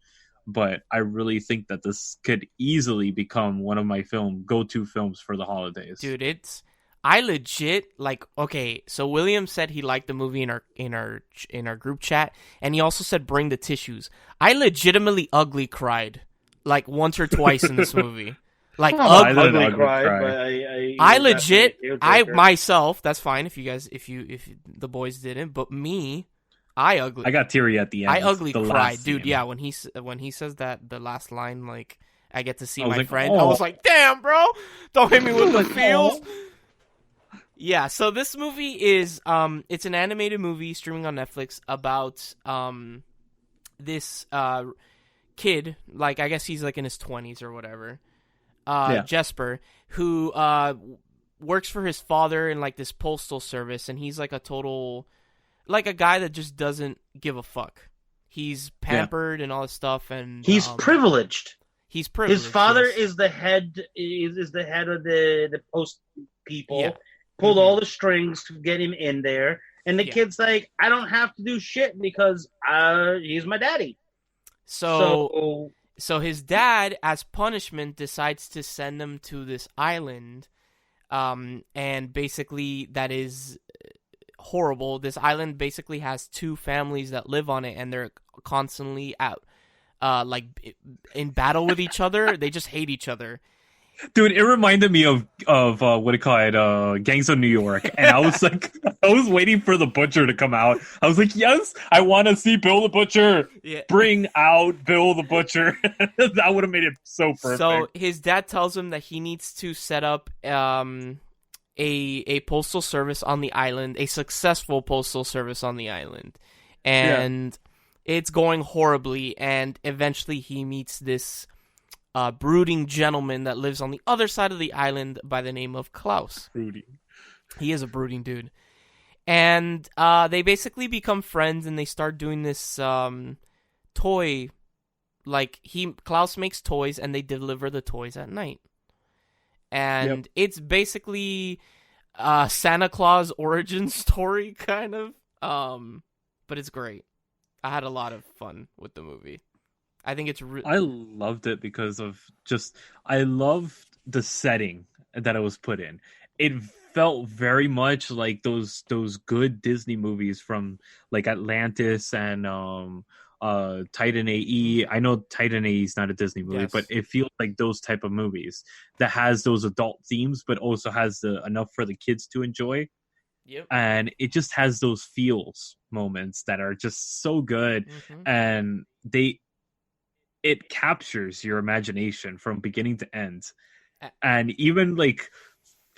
But I really think that this could easily become one of my go-to films for the holidays. Dude, I legit okay. So William said he liked the movie in our group chat, and he also said bring the tissues. I legitimately ugly cried like once or twice in this movie. Like I ugly didn't cry, cry. but I legit, I myself. That's fine if the boys didn't, but me, I got teary at the end. I ugly the cried, dude. scene. Yeah, when he says that the last line, like I get to see my like, friend. oh. I was like, damn, bro, don't hit me with the feels. Yeah, so this movie is it's an animated movie streaming on Netflix about this kid, like I guess he's like in his 20s or whatever. Jesper, who works for his father in like this postal service, and he's like a total, like a guy that just doesn't give a fuck. He's pampered and all this stuff, and he's privileged. He's privileged. His father is the head is the head of the post people. Yeah. Pulled all the strings to get him in there, and the kid's like, I don't have to do shit because he's my daddy. So his dad, as punishment, decides to send him to this island, and basically that is horrible. This island basically has two families that live on it, and they're constantly out, like in battle with each other. They just hate each other. Dude, it reminded me of what do you call it, Gangs of New York, and I was like, I was waiting for the butcher to come out. I was like, yes, I want to see Bill the Butcher. Yeah. Bring out Bill the Butcher. That would have made it so perfect. So his dad tells him that he needs to set up a postal service on the island, a successful postal service on the island, and it's going horribly. And eventually, he meets this brooding gentleman that lives on the other side of the island by the name of Klaus. Brooding. He is a brooding dude. And they basically become friends, and they start doing this toy. Like, Klaus makes toys, and they deliver the toys at night. And it's basically Santa Claus origin story, kind of. But it's great. I had a lot of fun with the movie. I think it's I loved it because of I loved the setting that it was put in. It felt very much like those good Disney movies from like Atlantis and Titan AE. I know Titan AE is not a Disney movie, but it feels like those type of movies that has those adult themes, but also has enough for the kids to enjoy. Yep. And it just has those feels moments that are just so good, and it captures your imagination from beginning to end. And even like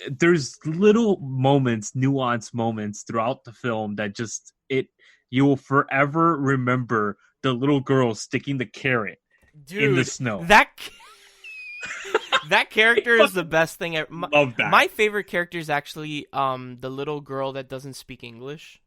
there's little moments, nuanced moments throughout the film that just you will forever remember the little girl sticking the carrot in the snow. That character is the best thing ever. Love that. My favorite character is actually the little girl that doesn't speak English.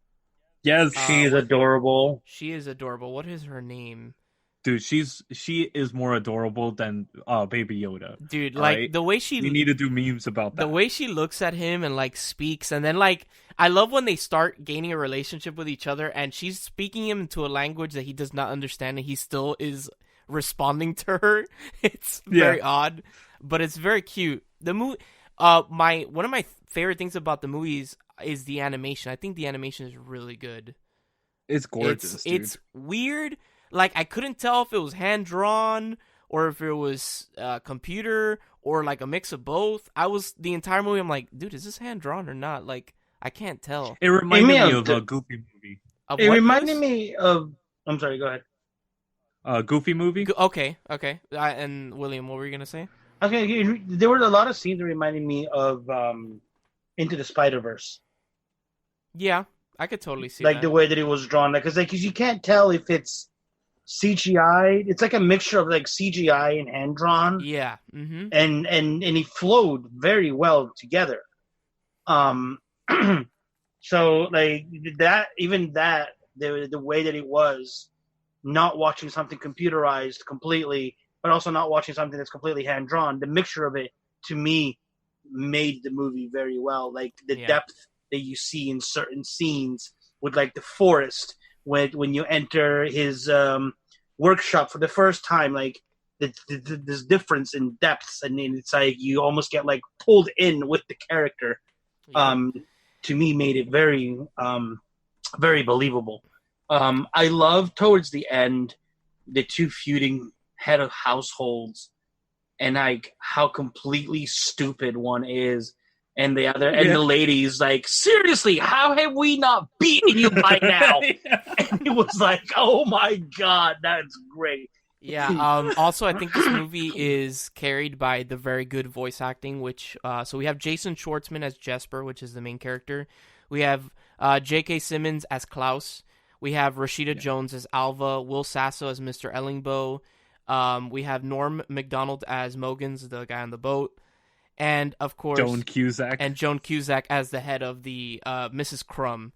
Yes, she's adorable. She is adorable. What is her name? Dude, she is more adorable than Baby Yoda. Dude, like right? the way we need to do memes about that. The way she looks at him and like speaks, and then like I love when they start gaining a relationship with each other, and she's speaking him into a language that he does not understand, and he still is responding to her. It's very odd, but it's very cute. The movie, one of my favorite things about the movies is the animation. I think the animation is really good. It's gorgeous. It's weird. Like, I couldn't tell if it was hand-drawn or if it was computer or, like, a mix of both. The entire movie, I'm like, dude, is this hand-drawn or not? Like, I can't tell. It reminded me of a Goofy movie. It reminded me of... I'm sorry, go ahead. Goofy movie? Okay. And, William, what were you going to say? Okay, there were a lot of scenes that reminded me of Into the Spider-Verse. Yeah, I could totally see like that. The way that it was drawn. Because you can't tell if it's CGI. It's like a mixture of like CGI and hand drawn. Yeah. Mm-hmm. And it flowed very well together. So like that, even that, the way that it was, not watching something computerized completely, but also not watching something that's completely hand drawn. The mixture of it, to me, made the movie very well. Like the depth that you see in certain scenes with like the forest when you enter his workshop for the first time, like this difference in depths, and it's like you almost get like pulled in with the character. To me, made it very, very believable. I love towards the end the two feuding head of households and like how completely stupid one is. And the other, and the ladies like, seriously, how have we not beaten you by now? And it was like, oh my god, that's great. Yeah. Also, I think this movie is carried by the very good voice acting, which so we have Jason Schwartzman as Jesper, which is the main character. We have J.K. Simmons as Klaus. We have Rashida Jones as Alva. Will Sasso as Mr. Ellingbo. We have Norm Macdonald as Mogans, the guy on the boat. And, of course... Joan Cusack as the head of the Mrs. Crumb.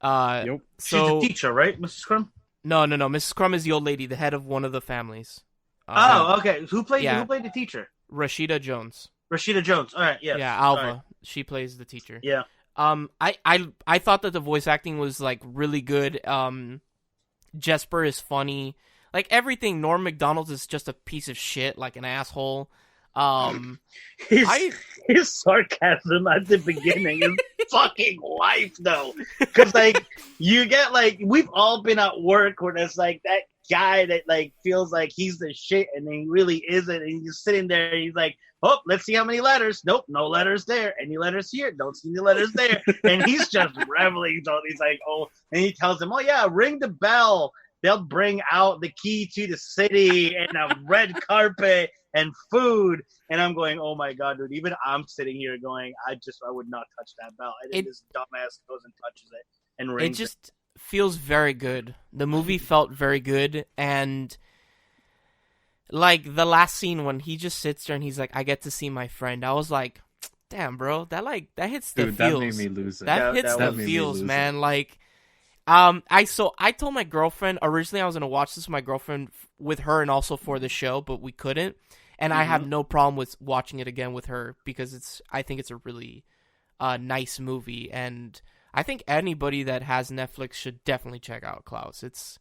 Yep. She's the teacher, right, Mrs. Crumb? No. Mrs. Crumb is the old lady, the head of one of the families. Okay. Who played the teacher? Rashida Jones. Rashida Jones. All right, yes. Yeah, Alva. Right. She plays the teacher. Yeah. I thought that the voice acting was, like, really good. Jesper is funny. Like, everything. Norm Macdonald is just a piece of shit, like an asshole. His sarcasm at the beginning is fucking life, though. Because, like, you get, like, we've all been at work where there's, like, that guy that, like, feels like he's the shit and he really isn't. And he's sitting there and he's like, oh, let's see how many letters. Nope, no letters there. Any letters here? Don't see any letters there. And he's just reveling. So he's like, oh, and he tells him, oh, yeah, ring the bell. They'll bring out the key to the city and a red carpet and food. And I'm going, oh my god, dude. Even I'm sitting here going, I would not touch that bell. And then this dumbass goes and touches it and rings it. Just feels very good. The movie felt very good. And like the last scene when he just sits there and he's like, I get to see my friend. I was like, damn, bro, that hits the feels. That made me lose it. That hits the feels, man. Like, I told my girlfriend, originally I was going to watch this with my girlfriend with her and also for the show, but we couldn't. And I have no problem with watching it again with her because I think it's a really nice movie. And I think anybody that has Netflix should definitely check out Klaus. It's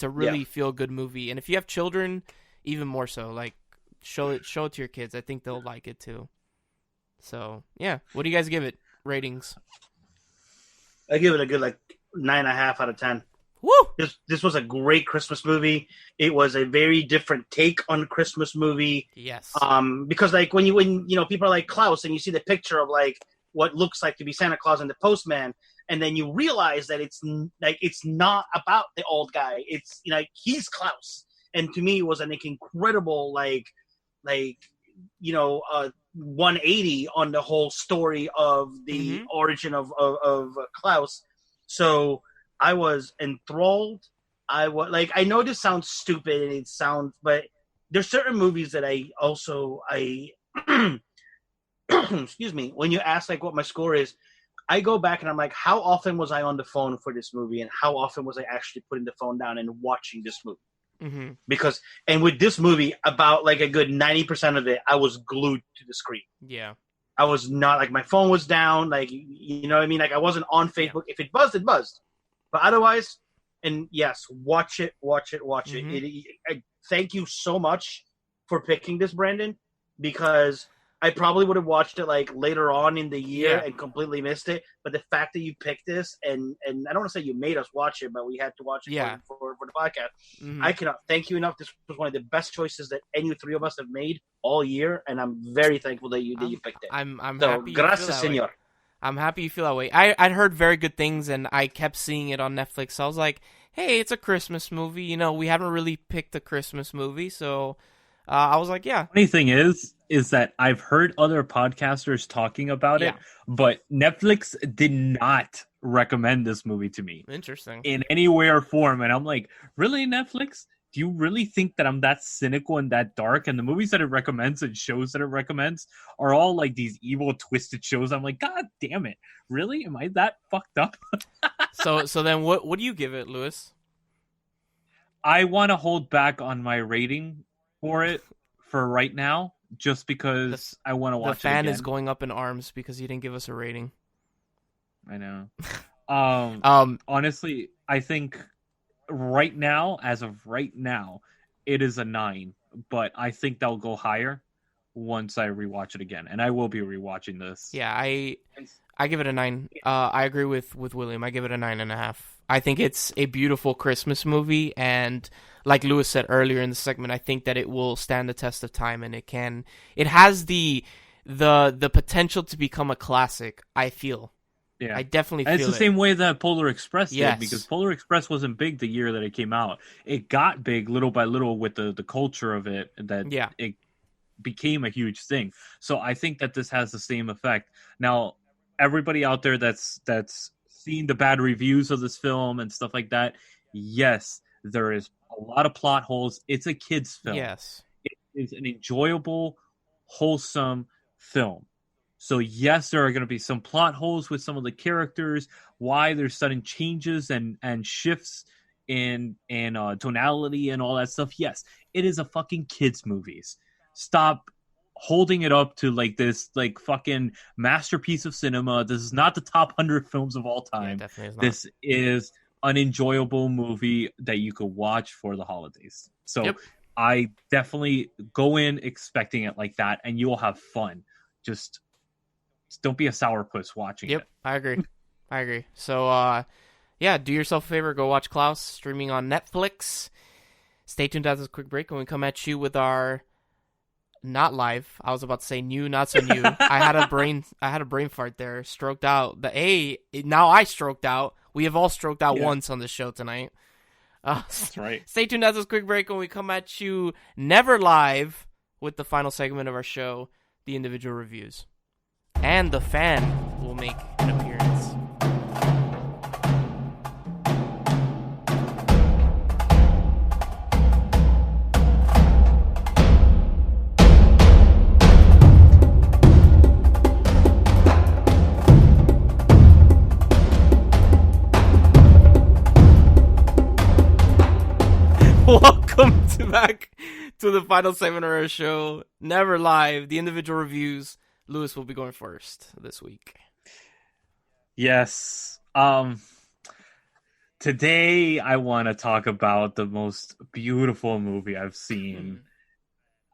a really feel-good movie. And if you have children, even more so. Like, show it to your kids. I think they'll like it too. So, yeah. What do you guys give it? Ratings? I give it a good, 9.5 out of 10. Woo! This was a great Christmas movie. It was a very different take on a Christmas movie. Yes. Because when people are like Klaus and you see the picture of what looks like to be Santa Claus and the postman, and then you realize that it's not about the old guy. It's he's Klaus. And to me it was an incredible 180 on the whole story of the origin of Klaus. So I was enthralled. I know this sounds stupid but there's certain movies that I excuse me, when you ask what my score is, I go back and I'm like, how often was I on the phone for this movie and how often was I actually putting the phone down and watching this movie? Mm-hmm. Because with this movie, about a good 90% of it, I was glued to the screen. Yeah. I was not my phone was down, you know what I mean? I wasn't on Facebook. If it buzzed, it buzzed. But otherwise, and yes, watch it. I thank you so much for picking this, Branden, because I probably would have watched it later on in the year and completely missed it. But the fact that you picked this, and I don't want to say you made us watch it, but we had to watch it for the podcast. Mm-hmm. I cannot thank you enough. This was one of the best choices that any three of us have made all year, and I'm very thankful that you picked it. I'm so, happy. Gracias, señor. I'm happy you feel that way. I'd heard very good things, and I kept seeing it on Netflix. So I was like, hey, it's a Christmas movie. We haven't really picked a Christmas movie, so I was like, yeah. Funny thing is that I've heard other podcasters talking about it, but Netflix did not recommend this movie to me. Interesting. In any way or form. And I'm like, really, Netflix? Do you really think that I'm that cynical and that dark? And the movies that it recommends and shows that it recommends are all these evil, twisted shows. I'm like, God damn it. Really? Am I that fucked up? So then what do you give it, Lewis? I want to hold back on my rating for it for right now, just because I want to watch it again. The fan is going up in arms because you didn't give us a rating. I know. Honestly, I think right now, as of right now, it is a 9, but I think they'll go higher once I rewatch it again, and I will be rewatching this. Yeah, I give it a 9. I agree with William. I give it a 9.5. I think it's a beautiful Christmas movie, and like Lewis said earlier in the segment, I think that it will stand the test of time, and it has the potential to become a classic. I feel. Yeah, I definitely feel it's the same way that Polar Express did, because Polar Express wasn't big the year that it came out. It got big little by little with the culture of it, it became a huge thing. So I think that this has the same effect. Now, everybody out there that's seen the bad reviews of this film and stuff like that, yes, there is a lot of plot holes. It's a kid's film. Yes. It is an enjoyable, wholesome film. So yes, there are going to be some plot holes with some of the characters, why there's sudden changes and shifts in tonality and all that stuff. Yes, it is a fucking kids movies. Stop holding it up to like this like fucking masterpiece of cinema. This is not the top 100 films of all time. Yeah, definitely is not. This is an enjoyable movie that you could watch for the holidays. So I definitely go in expecting it like that, and you will have fun. Just don't be a sourpuss watching it. I agree. So, do yourself a favor. Go watch Klaus, streaming on Netflix. Stay tuned after this quick break when we come at you with our not live. I was about to say new, not so new. I had a brain fart there. Stroked out. Now I stroked out. We have all stroked out once on the show tonight. That's right. Stay tuned after this quick break when we come at you never live with the final segment of our show, the individual reviews. And the fan will make an appearance. Welcome back to the final segment of our show, Never Live, the individual reviews. Lewis will be going first this week. Yes. Today I want to talk about the most beautiful movie I've seen.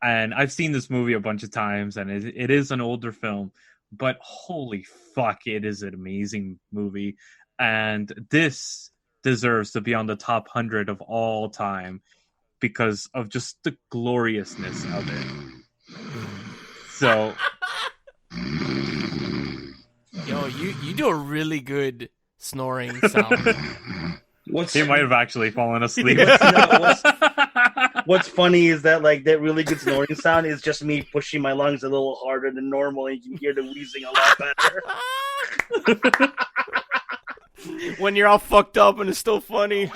And I've seen this movie a bunch of times, and it is an older film, but holy fuck, it is an amazing movie. And this deserves to be on the top 100 of all time because of just the gloriousness of it. So... Yo, you do a really good snoring sound. He might have actually fallen asleep. What's funny is that like that really good snoring sound is just me pushing my lungs a little harder than normal, and you can hear the wheezing a lot better. When you're all fucked up and it's still funny.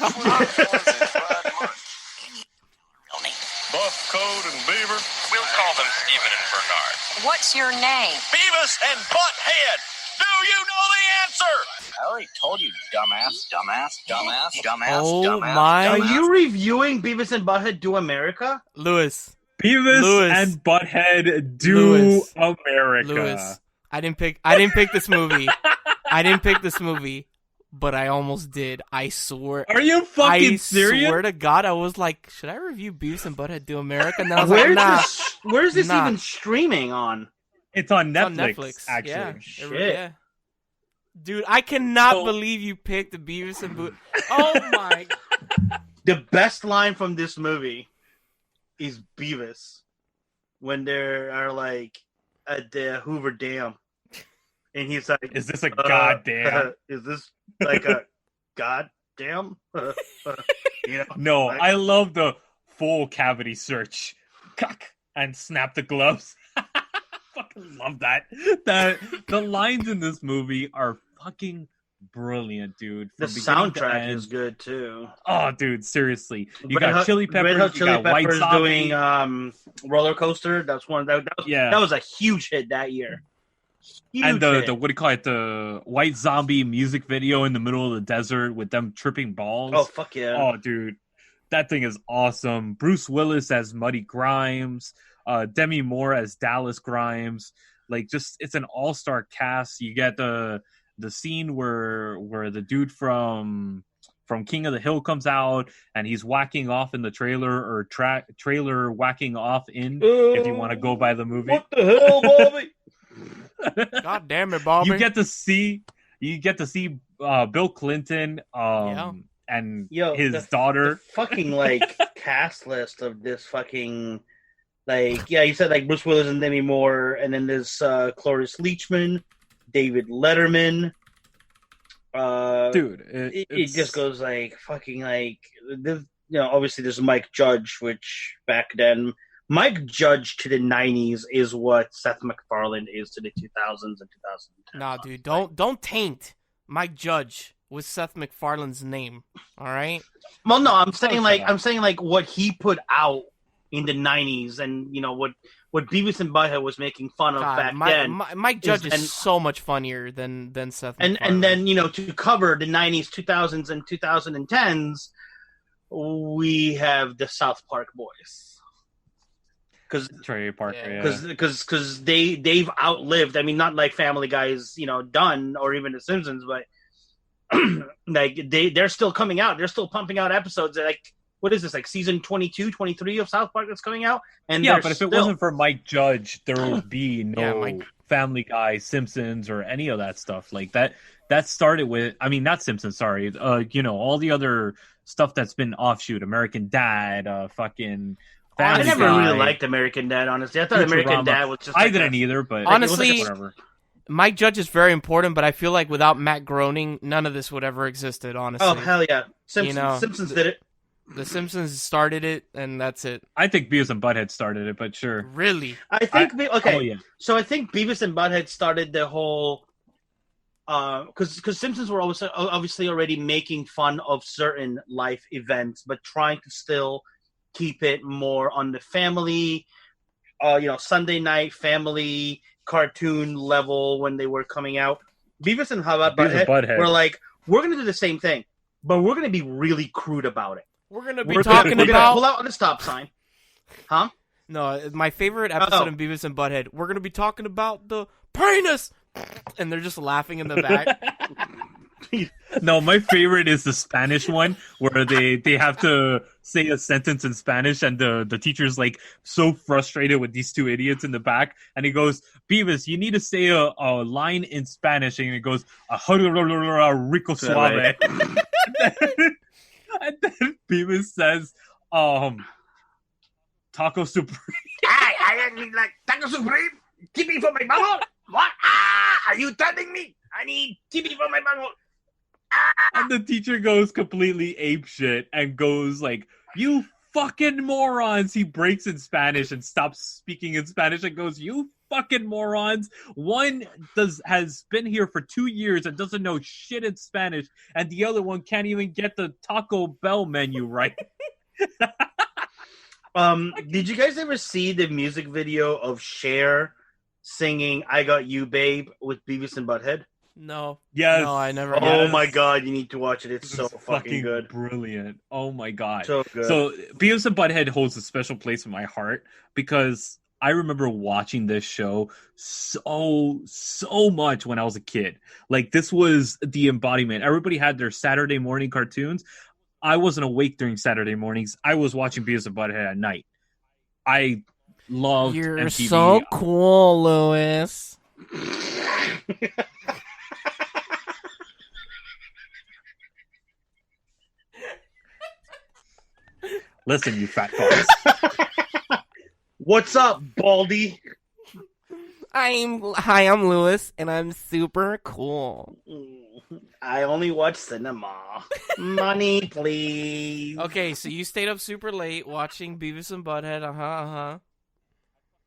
Buff Coat and Beaver. We'll call them Stephen and Bernard. What's your name? Beavis and Butthead. Do you know the answer? I already told you, dumbass. Oh my! Are you reviewing Beavis and Butthead Do America? Lewis. Beavis and Butthead Do America. Lewis. I didn't pick this movie. But I almost did. I swear. Are you fucking serious? I swear to God, I was like, should I review Beavis and Butthead Do America? And I was like, nah. Where's this even streaming on? It's on Netflix, actually. Yeah. Shit. Yeah. Dude, I cannot believe you picked the Beavis and Butthead. Oh my. The best line from this movie is Beavis when they are like at the Hoover Dam. And he's like, is this a goddamn? Is this like a goddamn? No, I love the full cavity search. And snap the gloves. Fucking love that. The lines in this movie are fucking brilliant, dude. The soundtrack is good too. Oh, dude, seriously. You got Chili Peppers, Red Hot Chili Peppers White doing Roller Coaster. That's one that was a huge hit that year. And the what do you call it? The White Zombie music video in the middle of the desert with them tripping balls. Oh fuck yeah! Oh dude, that thing is awesome. Bruce Willis as Muddy Grimes, Demi Moore as Dallas Grimes. Like, just it's an all-star cast. You get the scene where the dude from King of the Hill comes out and he's whacking off in the trailer or trailer whacking off in. If you want to go by the movie. What the hell, Bobby? God damn it, Bobby. You get to see You get to see Bill Clinton and his daughter. The fucking like cast list of this fucking like you said like Bruce Willis and Demi Moore, and then there's Cloris Leachman, David Letterman. Dude, it just goes like fucking like this, obviously there's Mike Judge, which back then Mike Judge to the 90s is what Seth MacFarlane is to the 2000s and 2010s. Nah, dude, don't taint Mike Judge with Seth MacFarlane's name. All right. Well, no, I'm saying like what he put out in the 90s, and what Beavis and Butthead was making fun of back then. Mike Judge is so much funnier than Seth MacFarlane. And then to cover the 90s, 2000s, and 2010s, we have the South Park boys. Trey Parker, because they've outlived. I mean, not like Family Guy's done, or even The Simpsons, but like they're still coming out. They're still pumping out episodes. Like, what is this, like season 22, 23 of South Park that's coming out? And but if it wasn't for Mike Judge, there would be no Family Guy, Simpsons, or any of that stuff. Like that started with, I mean, not Simpsons, sorry. all the other stuff that's been offshoot, American Dad, fucking Family I never Guy. really liked American Dad, honestly. I thought American Dad was just I didn't either, but honestly, whatever. Mike Judge is very important, but I feel like without Matt Groening, none of this would ever existed, honestly. Oh, hell yeah. Simpsons did it. The Simpsons started it, and that's it. I think Beavis and Butthead started it, but sure. Really? I think So I think Beavis and Butthead started the whole because Simpsons were obviously already making fun of certain life events, but trying to still keep it more on the family, Sunday night family cartoon level when they were coming out. Beavis and Butthead were like, we're going to do the same thing, but we're going to be really crude about it. We're going to be talking about... Pull out the stop sign. Huh? No, my favorite episode of Beavis and Butthead, we're going to be talking about the penis! And they're just laughing in the back. No, my favorite is the Spanish one where they have to say a sentence in Spanish, and the teacher's like so frustrated with these two idiots in the back, and he goes, Beavis, you need to say a line in Spanish, and it goes, rico suave. And then Beavis says, Taco Supreme. I need like Taco Supreme. TV for my bubble. What? Are you telling me? I need TV for my bubble. And the teacher goes completely apeshit and goes like, you fucking morons. He breaks in Spanish and stops speaking in Spanish and goes, you fucking morons. One has been here for 2 years and doesn't know shit in Spanish, and the other one can't even get the Taco Bell menu right. Did you guys ever see the music video of Cher singing I Got You Babe with Beavis and Butthead? No. Yes. No, I never. Oh my god, you need to watch it. It's so fucking good. Brilliant. Oh my god. So good. So Beavis and Butthead holds a special place in my heart because I remember watching this show so much when I was a kid. Like, this was the embodiment. Everybody had their Saturday morning cartoons. I wasn't awake during Saturday mornings. I was watching Beavis and Butthead at night. I loved You're MTV. so cool, Louis. Listen, you fat fucks. What's up, Baldy? Hi, I'm Louis, and I'm super cool. I only watch cinema. Money, please. Okay, so you stayed up super late watching Beavis and Butthead.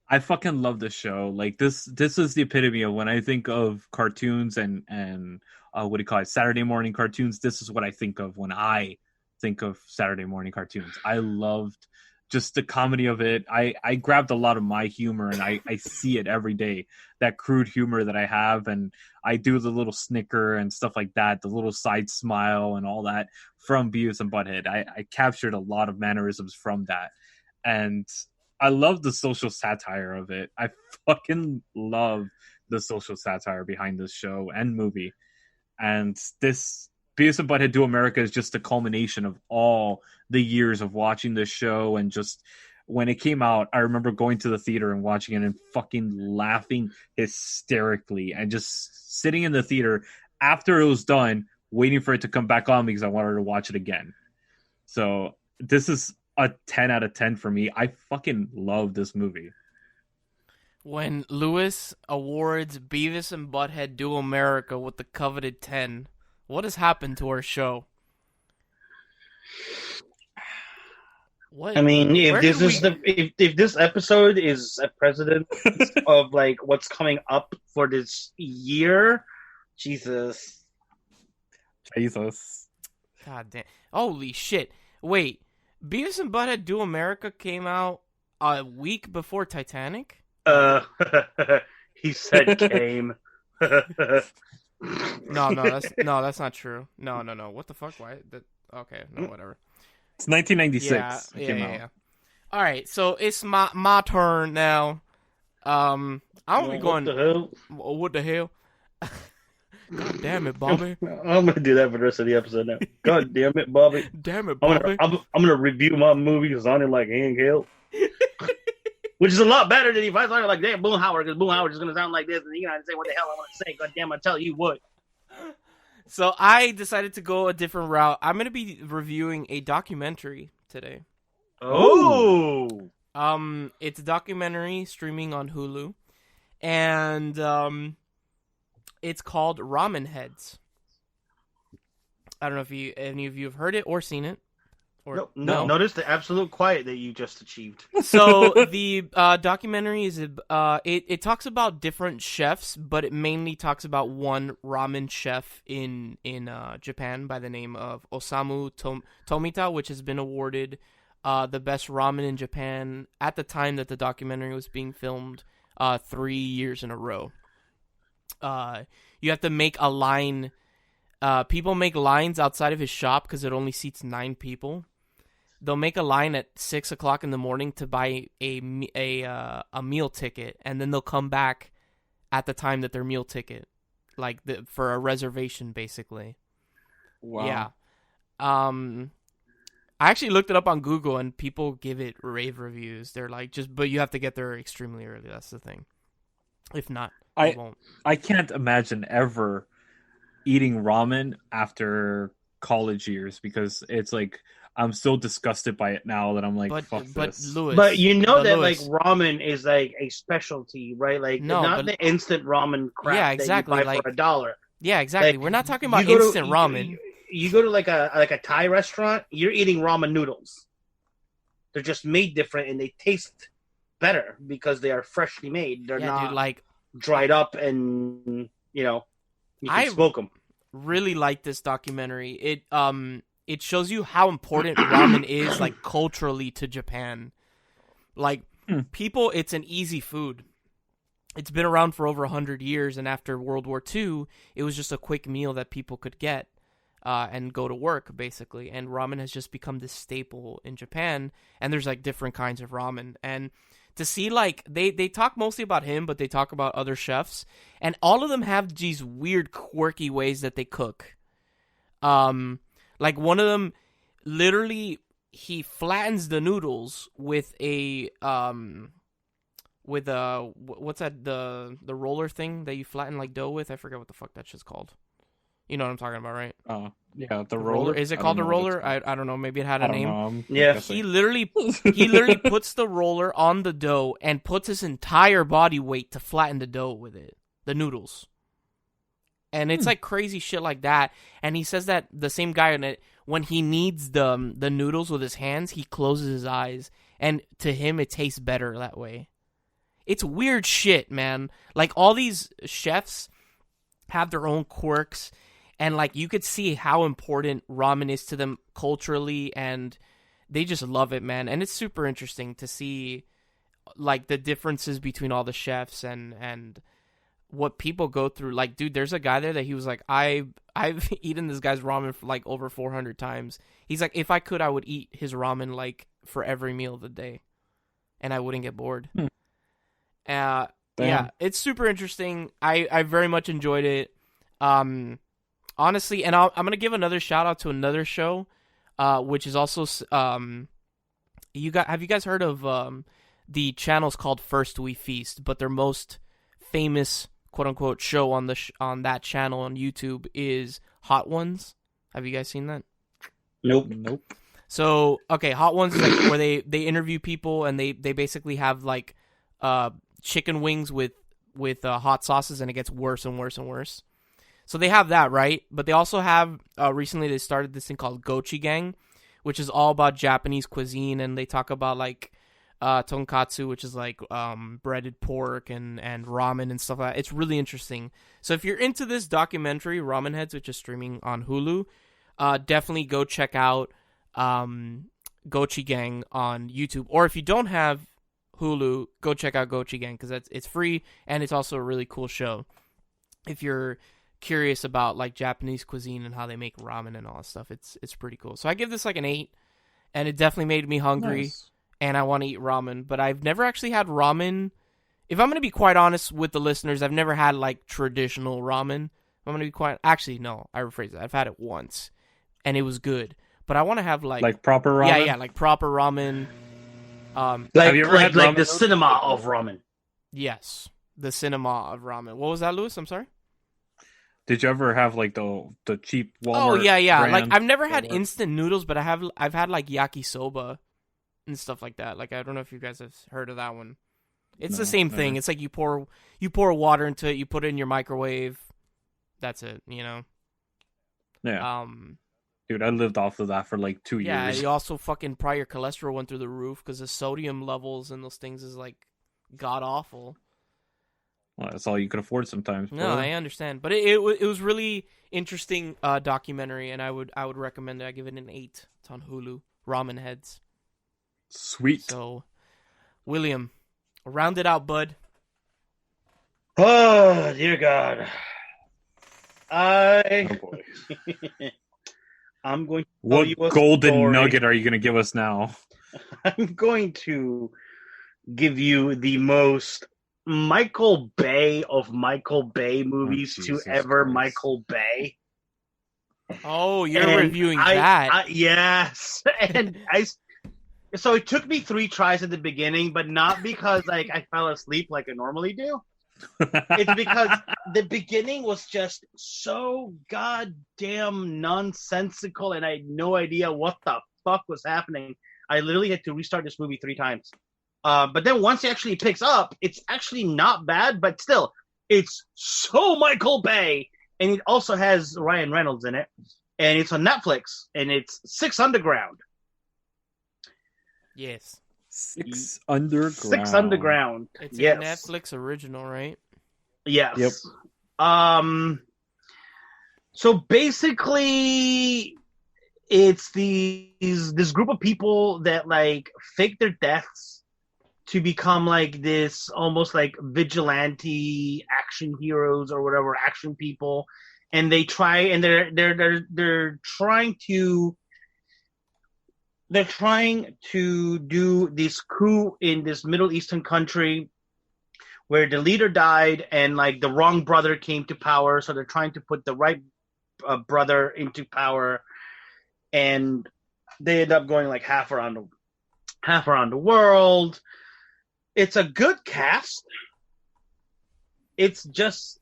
I fucking love this show. Like, this is the epitome of when I think of cartoons and what do you call it, Saturday morning cartoons. This is what I think of when I think of Saturday morning cartoons. I loved just the comedy of it. I grabbed a lot of my humor, and I see it every day. That crude humor that I have, and I do the little snicker and stuff like that, the little side smile and all that from Beavis and Butthead. I captured a lot of mannerisms from that. And I love the social satire of it. I fucking love the social satire behind this show and movie. And this Beavis and Butthead Do America is just a culmination of all the years of watching this show. And just when it came out, I remember going to the theater and watching it and fucking laughing hysterically and just sitting in the theater after it was done, waiting for it to come back on because I wanted to watch it again. So this is a 10 out of 10 for me. I fucking love this movie. When Lewis awards Beavis and Butthead Do America with the coveted 10, what has happened to our show? What? I mean, if this episode is a precedent of like what's coming up for this year, Jesus. God damn. Holy shit. Wait, Beavis and Butthead Do America came out a week before Titanic? He said came. No, that's not true. No. What the fuck? Why? Okay, no, whatever. It's 1996. Yeah. All right, so it's my turn now. I'm gonna be going. What the hell? God damn it, Bobby! I'm gonna do that for the rest of the episode now. God damn it, Bobby! Damn it, Bobby! I'm gonna review my movie because I didn't like handheld. Which is a lot better than if I started like, damn, Boomhauer, because Boomhauer is going to sound like this, and you're going to say what the hell I want to say. God damn, I tell you what. So I decided to go a different route. I'm going to be reviewing a documentary today. Oh! It's a documentary streaming on Hulu, and it's called Ramen Heads. I don't know if any of you have heard it or seen it. No. Notice the absolute quiet that you just achieved. So the documentary is it talks about different chefs, but it mainly talks about one ramen chef in Japan by the name of Osamu Tomita, which has been awarded the best ramen in Japan at the time that the documentary was being filmed 3 years in a row. You have to make a line. People make lines outside of his shop because it only seats 9 people. They'll make a line at 6 o'clock in the morning to buy a meal ticket, and then they'll come back at the time that their meal ticket, like for a reservation, basically. Wow. Yeah. I actually looked it up on Google, and people give it rave reviews. They're like, but you have to get there extremely early. That's the thing. If not, you won't. I can't imagine ever eating ramen after college years because it's like I'm so disgusted by it now that I'm like, fuck this. Lewis, but you know that Lewis, like ramen is like a specialty, right? Like not the instant ramen crap that you buy for $1. Yeah, exactly. Like, we're not talking about instant ramen. You go to like a Thai restaurant, you're eating ramen noodles. They're just made different and they taste better because they are freshly made. They're not like dried up and you can smoke them. Really like this documentary. It shows you how important ramen is, like, culturally to Japan. Like, people, it's an easy food. It's been around for over 100 years, and after World War II, it was just a quick meal that people could get and go to work, basically. And ramen has just become this staple in Japan, and there's, like, different kinds of ramen. And to see, like, they talk mostly about him, but they talk about other chefs, and all of them have these weird, quirky ways that they cook. Like, one of them, literally, he flattens the noodles with what's that, the roller thing that you flatten, like, dough with? I forget what the fuck that shit's called. You know what I'm talking about, right? Yeah, the roller. Is it called a roller? I don't know. Maybe it had a name. Yeah. He literally puts the roller on the dough and puts his entire body weight to flatten the dough with it. The noodles. And it's like crazy shit like that. And he says that the same guy, when he kneads the noodles with his hands, he closes his eyes. And to him, it tastes better that way. It's weird shit, man. Like, all these chefs have their own quirks. And, like, you could see how important ramen is to them culturally. And they just love it, man. And it's super interesting to see, like, the differences between all the chefs and what people go through. Like, dude, there's a guy there that he was like, I've eaten this guy's ramen for like over 400 times. He's like, if I could, I would eat his ramen like for every meal of the day, and I wouldn't get bored. Yeah, it's super interesting. I very much enjoyed it. Honestly, and I'm gonna give another shout out to another show, which is also have you guys heard of the channel's called First We Feast, but their most famous quote unquote show on on that channel on YouTube is Hot Ones. Have you guys seen that? Nope. So, okay, Hot Ones is like where they interview people and they basically have like chicken wings with hot sauces, and it gets worse and worse and worse. So they have that, right? But they also have recently they started this thing called Gochi Gang, which is all about Japanese cuisine, and they talk about like tonkatsu, which is like breaded pork and ramen and stuff like that. It's really interesting. So if you're into this documentary, Ramen Heads, which is streaming on Hulu, definitely go check out Gochi Gang on YouTube. Or if you don't have Hulu, go check out Gochi Gang because it's free and it's also a really cool show. If you're curious about like Japanese cuisine and how they make ramen and all that stuff, it's pretty cool. So I give this like an 8, and it definitely made me hungry. Nice. And I want to eat ramen, but I've never actually had ramen. If I'm going to be quite honest with the listeners, I've never had like traditional ramen. I'm going to be quite... Actually, no, I rephrase it. I've had it once, and it was good. But I want to have like proper ramen? Yeah, like proper ramen. Have you ever had ramen like the noodles? cinema of ramen? Yes, the cinema of ramen. What was that, Louis? I'm sorry? Did you ever have like the cheap Walmart? Oh, yeah. brand? Like I've never had Walmart? instant noodles, but I've had like yakisoba and stuff like that. Like I don't know if you guys have heard of that one. It's the same thing. It's like you pour water into it, you put it in your microwave. That's it, you know. Yeah. Dude, I lived off of that for like 2 years. Yeah, you also fucking probably your cholesterol went through the roof because the sodium levels in those things is like god awful. Well, that's all you could afford sometimes. No, bro. I understand, but it was really interesting documentary, and I would recommend it. I give it an 8. It's on Hulu. Ramen Heads. Sweet. So, William, round it out, bud. Oh dear God! Oh boy. I'm going to tell What you a golden story. nugget are you going to give us now? I'm going to give you the most Michael Bay of Michael Bay movies to Jesus ever Christ. Michael Bay. Oh, you're And reviewing that. Yes, and so it took me 3 tries at the beginning, but not because like I fell asleep like I normally do. It's because the beginning was just so goddamn nonsensical, and I had no idea what the fuck was happening. I literally had to restart this movie 3 times. But then once it actually picks up, it's actually not bad, but still, it's so Michael Bay, and it also has Ryan Reynolds in it, and it's on Netflix, and it's Six Underground. Yes. Six Underground. Six Underground. It's Yes. a Netflix original, right? Yes. Yep. So basically, it's this group of people that like fake their deaths to become like this almost like vigilante action heroes or whatever, action people, and they try and they're trying to do this coup in this Middle Eastern country where the leader died and like the wrong brother came to power, so they're trying to put the right brother into power, and they end up going like half around the world. It's a good cast. It's just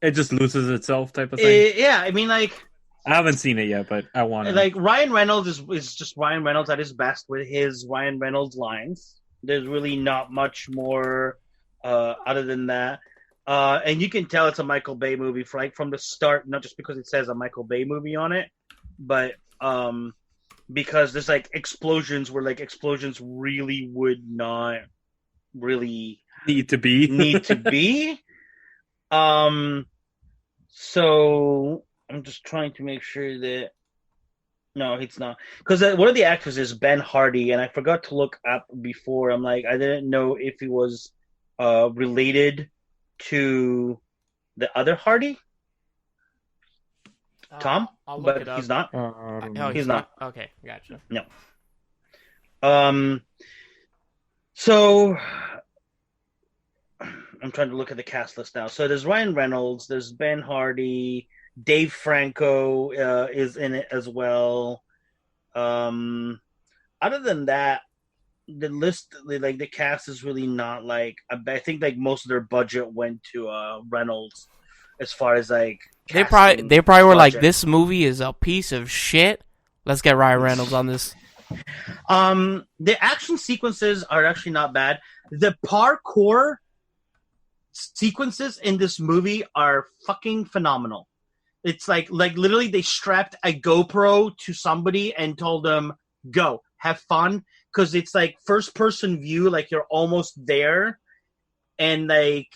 It just loses itself type of thing. yeah, I mean like I haven't seen it yet, but I want to. like Ryan Reynolds is just Ryan Reynolds at his best with his Ryan Reynolds lines. There's really not much more other than that. And you can tell it's a Michael Bay movie from the start, not just because it says a Michael Bay movie on it, but because there's like explosions where like explosions really would not really need to be. So I'm just trying to make sure that no, it's not, because one of the actors is Ben Hardy, and I forgot to look up before. I'm like, I didn't know if he was related to the other Hardy, Tom, I'll look but it up. he's not. Oh, He's not. Okay, gotcha. No. So I'm trying to look at the cast list now. So there's Ryan Reynolds, there's Ben Hardy, Dave Franco is in it as well. Other than that, the list, like the cast is really not like. I think like most of their budget went to Reynolds, as far as like they probably were budget. like, this movie is a piece of shit. Let's get Ryan Reynolds on this. The action sequences are actually not bad. The parkour sequences in this movie are fucking phenomenal. It's like literally they strapped a GoPro to somebody and told them, go, have fun. Because it's like first person view, like you're almost there. And like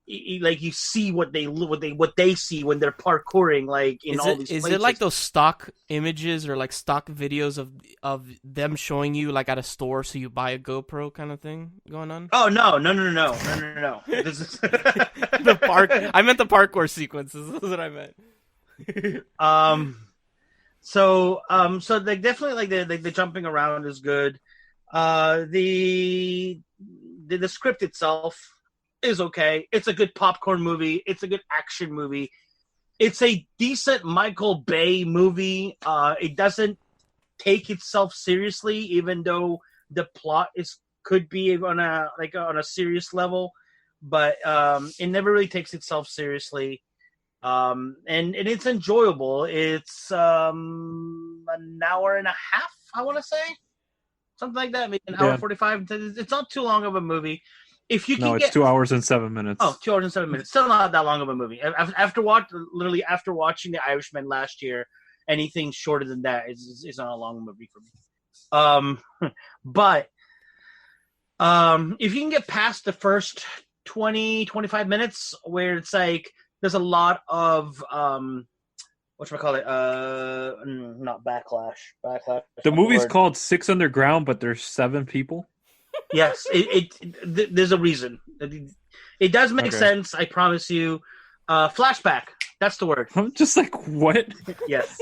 you see what they see when they're parkouring, like in all these places. Is it like those stock images or like stock videos of them showing you like at a store, so you buy a GoPro kind of thing going on? Oh no. This is I meant the parkour sequences. That's what I meant. So like definitely like the jumping around is good. The script itself is okay. It's a good popcorn movie. It's a good action movie. It's a decent Michael Bay movie. It doesn't take itself seriously, even though the plot could be on a serious level, but it never really takes itself seriously. And it's enjoyable. It's an hour and a half, I want to say, something like that. Maybe an hour 45. It's not too long of a movie. If you can it's 2 hours and 7 minutes. Oh, 2 hours and 7 minutes. Still not that long of a movie. After watching The Irishman last year, anything shorter than that is not a long movie for me. But if you can get past the first 20-25 minutes, where it's like there's a lot of whatchamacallit, not backlash. The movie's called Six Underground, but there's 7 people. Yes, there's a reason. It does make sense, I promise you. Flashback, that's the word. I'm just like, what? Yes.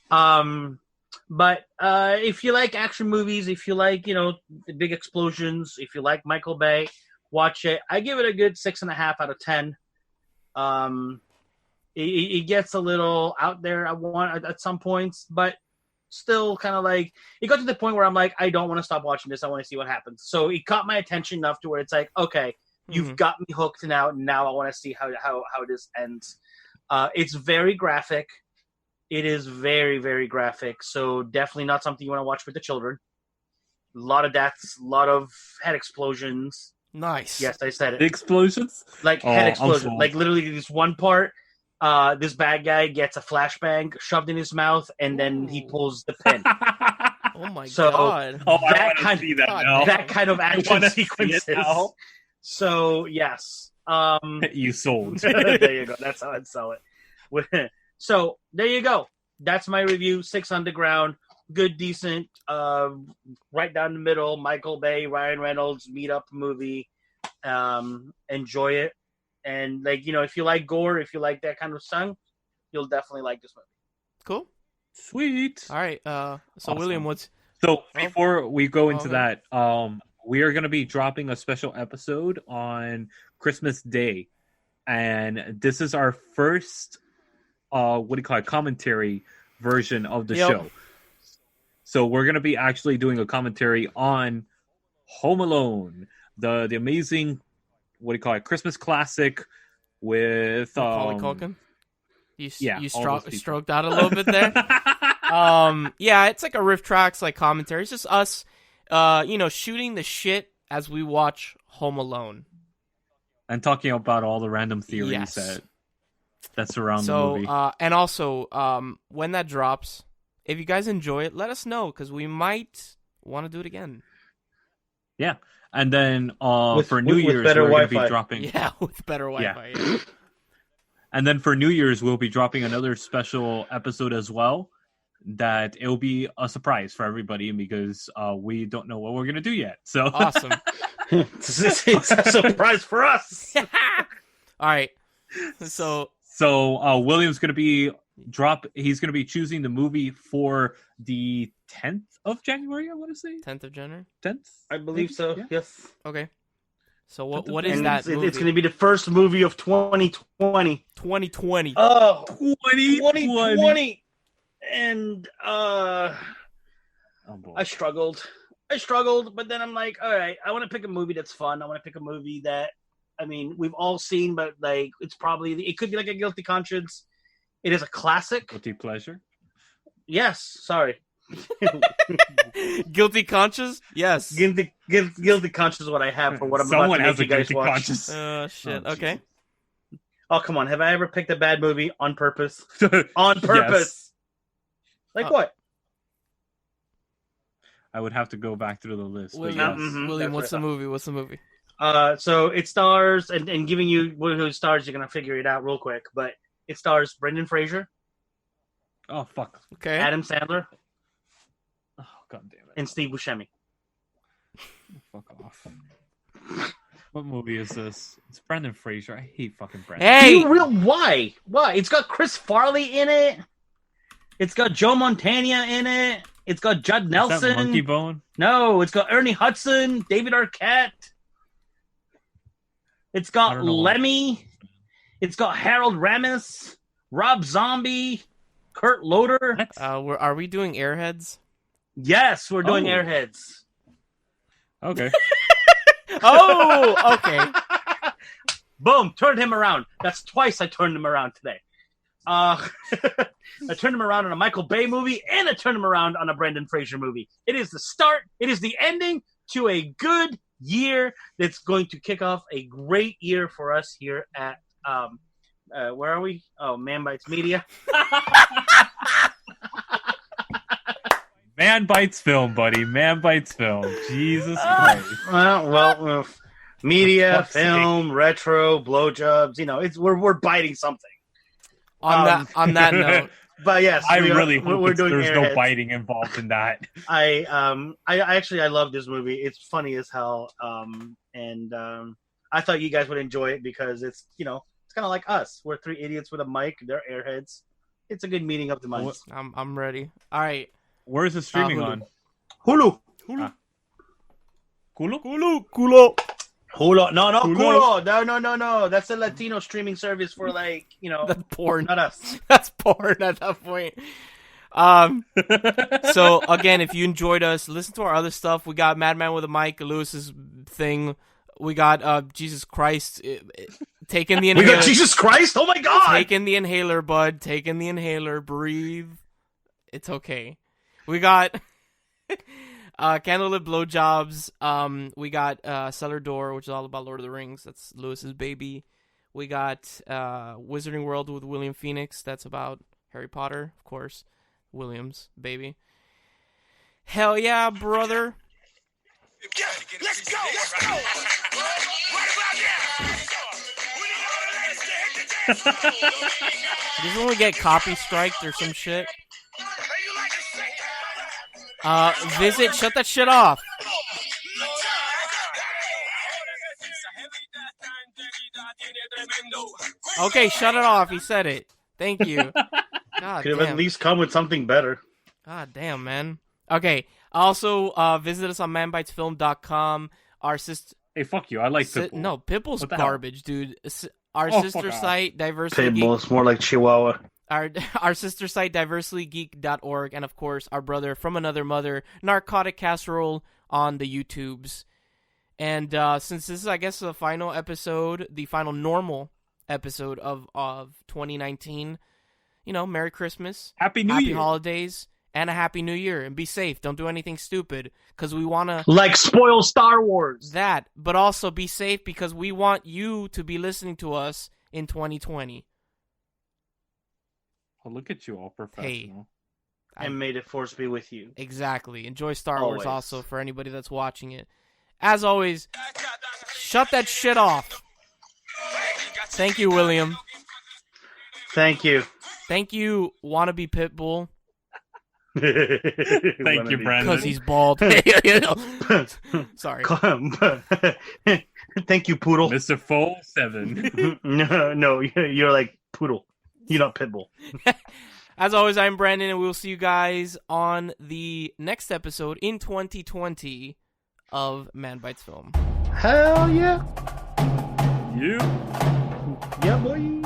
But if you like action movies, if you like, the big explosions, if you like Michael Bay, watch it. I give it a good 6.5 out of 10. It gets a little out there at some points, but still kind of like, it got to the point where I'm like, I don't want to stop watching this. I want to see what happens. So it caught my attention enough to where it's like, okay, you've got me hooked now. Now I want to see how this ends. It's very graphic. It is very, very graphic. So definitely not something you want to watch with the children. A lot of deaths, a lot of head explosions. Nice. Yes, I said it. The explosions? Like head explosion. Like literally this one part, this bad guy gets a flashbang shoved in his mouth, and then he pulls the pin. Oh my god! That kind of action sequences. So yes, you sold. There you go. That's how I'd sell it. So there you go. That's my review. 6 Underground, good, decent, right down the middle. Michael Bay, Ryan Reynolds, meet up movie. Enjoy it. And if you like gore, if you like that kind of song, you'll definitely like this movie. Cool. Sweet. All right. So awesome. William, before we go into that, we are going to be dropping a special episode on Christmas Day, and this is our first commentary version of the show. So we're going to be actually doing a commentary on Home Alone, the amazing Christmas classic with Macaulay Culkin. You stroked out a little bit there. It's like a riff tracks like commentary. It's just us shooting the shit as we watch Home Alone and talking about all the random theories that surround the movie. And also, when that drops, if you guys enjoy it, let us know, because we might want to do it again. Yeah. And then for New Year's, we're going to be dropping... Yeah, with better Wi-Fi. Yeah. And then for New Year's, we'll be dropping another special episode as well, that it'll be a surprise for everybody, because we don't know what we're going to do yet. So awesome. It's a surprise for us. All right. So William's going to be he's going to be choosing the movie for the 10th of January, I want to say. 10th of January? 10th? I believe so, yeah. Yes. Okay. So what is that movie? It's going to be the first movie of 2020. 2020. Oh, 2020. And Oh, boy. I struggled, but then I'm like, all right, I want to pick a movie that's fun. I want to pick a movie that, I mean, we've all seen, but like, it could be like a guilty conscience. It is a classic. Guilty pleasure? Yes, sorry. Guilty conscious? Yes. Guilty conscience is what I have for what I'm Someone about to has make a you guys guilty watch. conscience. Shit. Oh, okay. Oh, come on. Have I ever picked a bad movie on purpose? On purpose. Yes. Like what? I would have to go back through the list. But William, yes. William, what's the movie? What's the movie? So it stars, and giving you who stars, you're going to figure it out real quick, but it stars Brendan Fraser. Oh, fuck. Okay. Adam Sandler. Oh, God damn it. And Steve Buscemi. Fuck off. What movie is this? It's Brendan Fraser. I hate fucking Brendan. Hey! Why? Why? It's got Chris Farley in it. It's got Joe Montana in it. It's got Judd Nelson. Is that Monkey Bone? No, it's got Ernie Hudson, David Arquette. It's got Lemmy. It's got Harold Ramis, Rob Zombie, Kurt Loder. Are we doing Airheads? Yes, we're doing Airheads. Okay. Oh, okay. Boom, turned him around. That's twice I turned him around today. I turned him around on a Michael Bay movie, and I turned him around on a Brendan Fraser movie. It is the start. It is the ending to a good year that's going to kick off a great year for us here at where are we? Oh, Manbitesmedia. Manbitesfilm, buddy. Manbitesfilm. Jesus Christ. Well, media, film, retro, blowjobs. You know, we're biting something. On that note. But yes, I really hope we're doing there's Airheads. no biting involved in that. I love this movie. It's funny as hell. I thought you guys would enjoy it because it's kind of like us. We're three idiots with a mic. They're airheads. It's a good meeting of the minds. I'm ready. All right. Where is it streaming Hulu. on? Hulu. Hulu? Hulu. No, Hulu. Hulu. No. That's a Latino streaming service for That's porn. not us. That's porn at that point. So again, if you enjoyed us, listen to our other stuff. We got Madman with a Mic, Lewis's thing. We got Jesus Christ taking the inhaler. We got Jesus Christ. Oh my God! Taking the inhaler, bud. Taking the inhaler. Breathe. It's okay. We got Candlelit Blowjobs. We got Cellar Door, which is all about Lord of the Rings. That's Lewis's baby. We got Wizarding World with William Phoenix. That's about Harry Potter, of course. William's baby. Hell yeah, brother. Let's go. What about that? Does when we get copy striked or some shit? Visit, shut that shit off. Okay, shut it off. He said it. Thank you. God Could have damn. at least come with something better. God damn, man. Okay. Also, visit us on manbitesfilm.com. Our sister. Hey, fuck you. I like Pitbull. No, Pitbull's What the hell? garbage, dude. Our Oh, sister fuck off. site, Diversity Pitbull. It's more like Chihuahua. Our sister site, diversitygeek.org, and of course, our brother from another mother, Narcotic Casserole on the YouTubes. And since this is, I guess, the final episode, the final normal episode of 2019, Merry Christmas, Happy New Year. holidays, and a Happy New Year. And be safe. Don't do anything stupid, because we want to... Like spoil Star Wars. That, but also be safe, because we want you to be listening to us in 2020. Oh, look at you, all professional. And may the force be with you. Exactly. Enjoy Star Always. Wars also for anybody that's watching it. As always, shut that shit off. Thank you, William. Thank you. Thank you, wannabe Pitbull. Thank you, Brandon. Because he's bald. Sorry. Thank you, Poodle. Mr. Full 7. No, you're like Poodle. You're not Pitbull. As always, I'm Brandon, and we'll see you guys on the next episode in 2020 of Manbitesfilm. Hell yeah. You? Yeah, boy.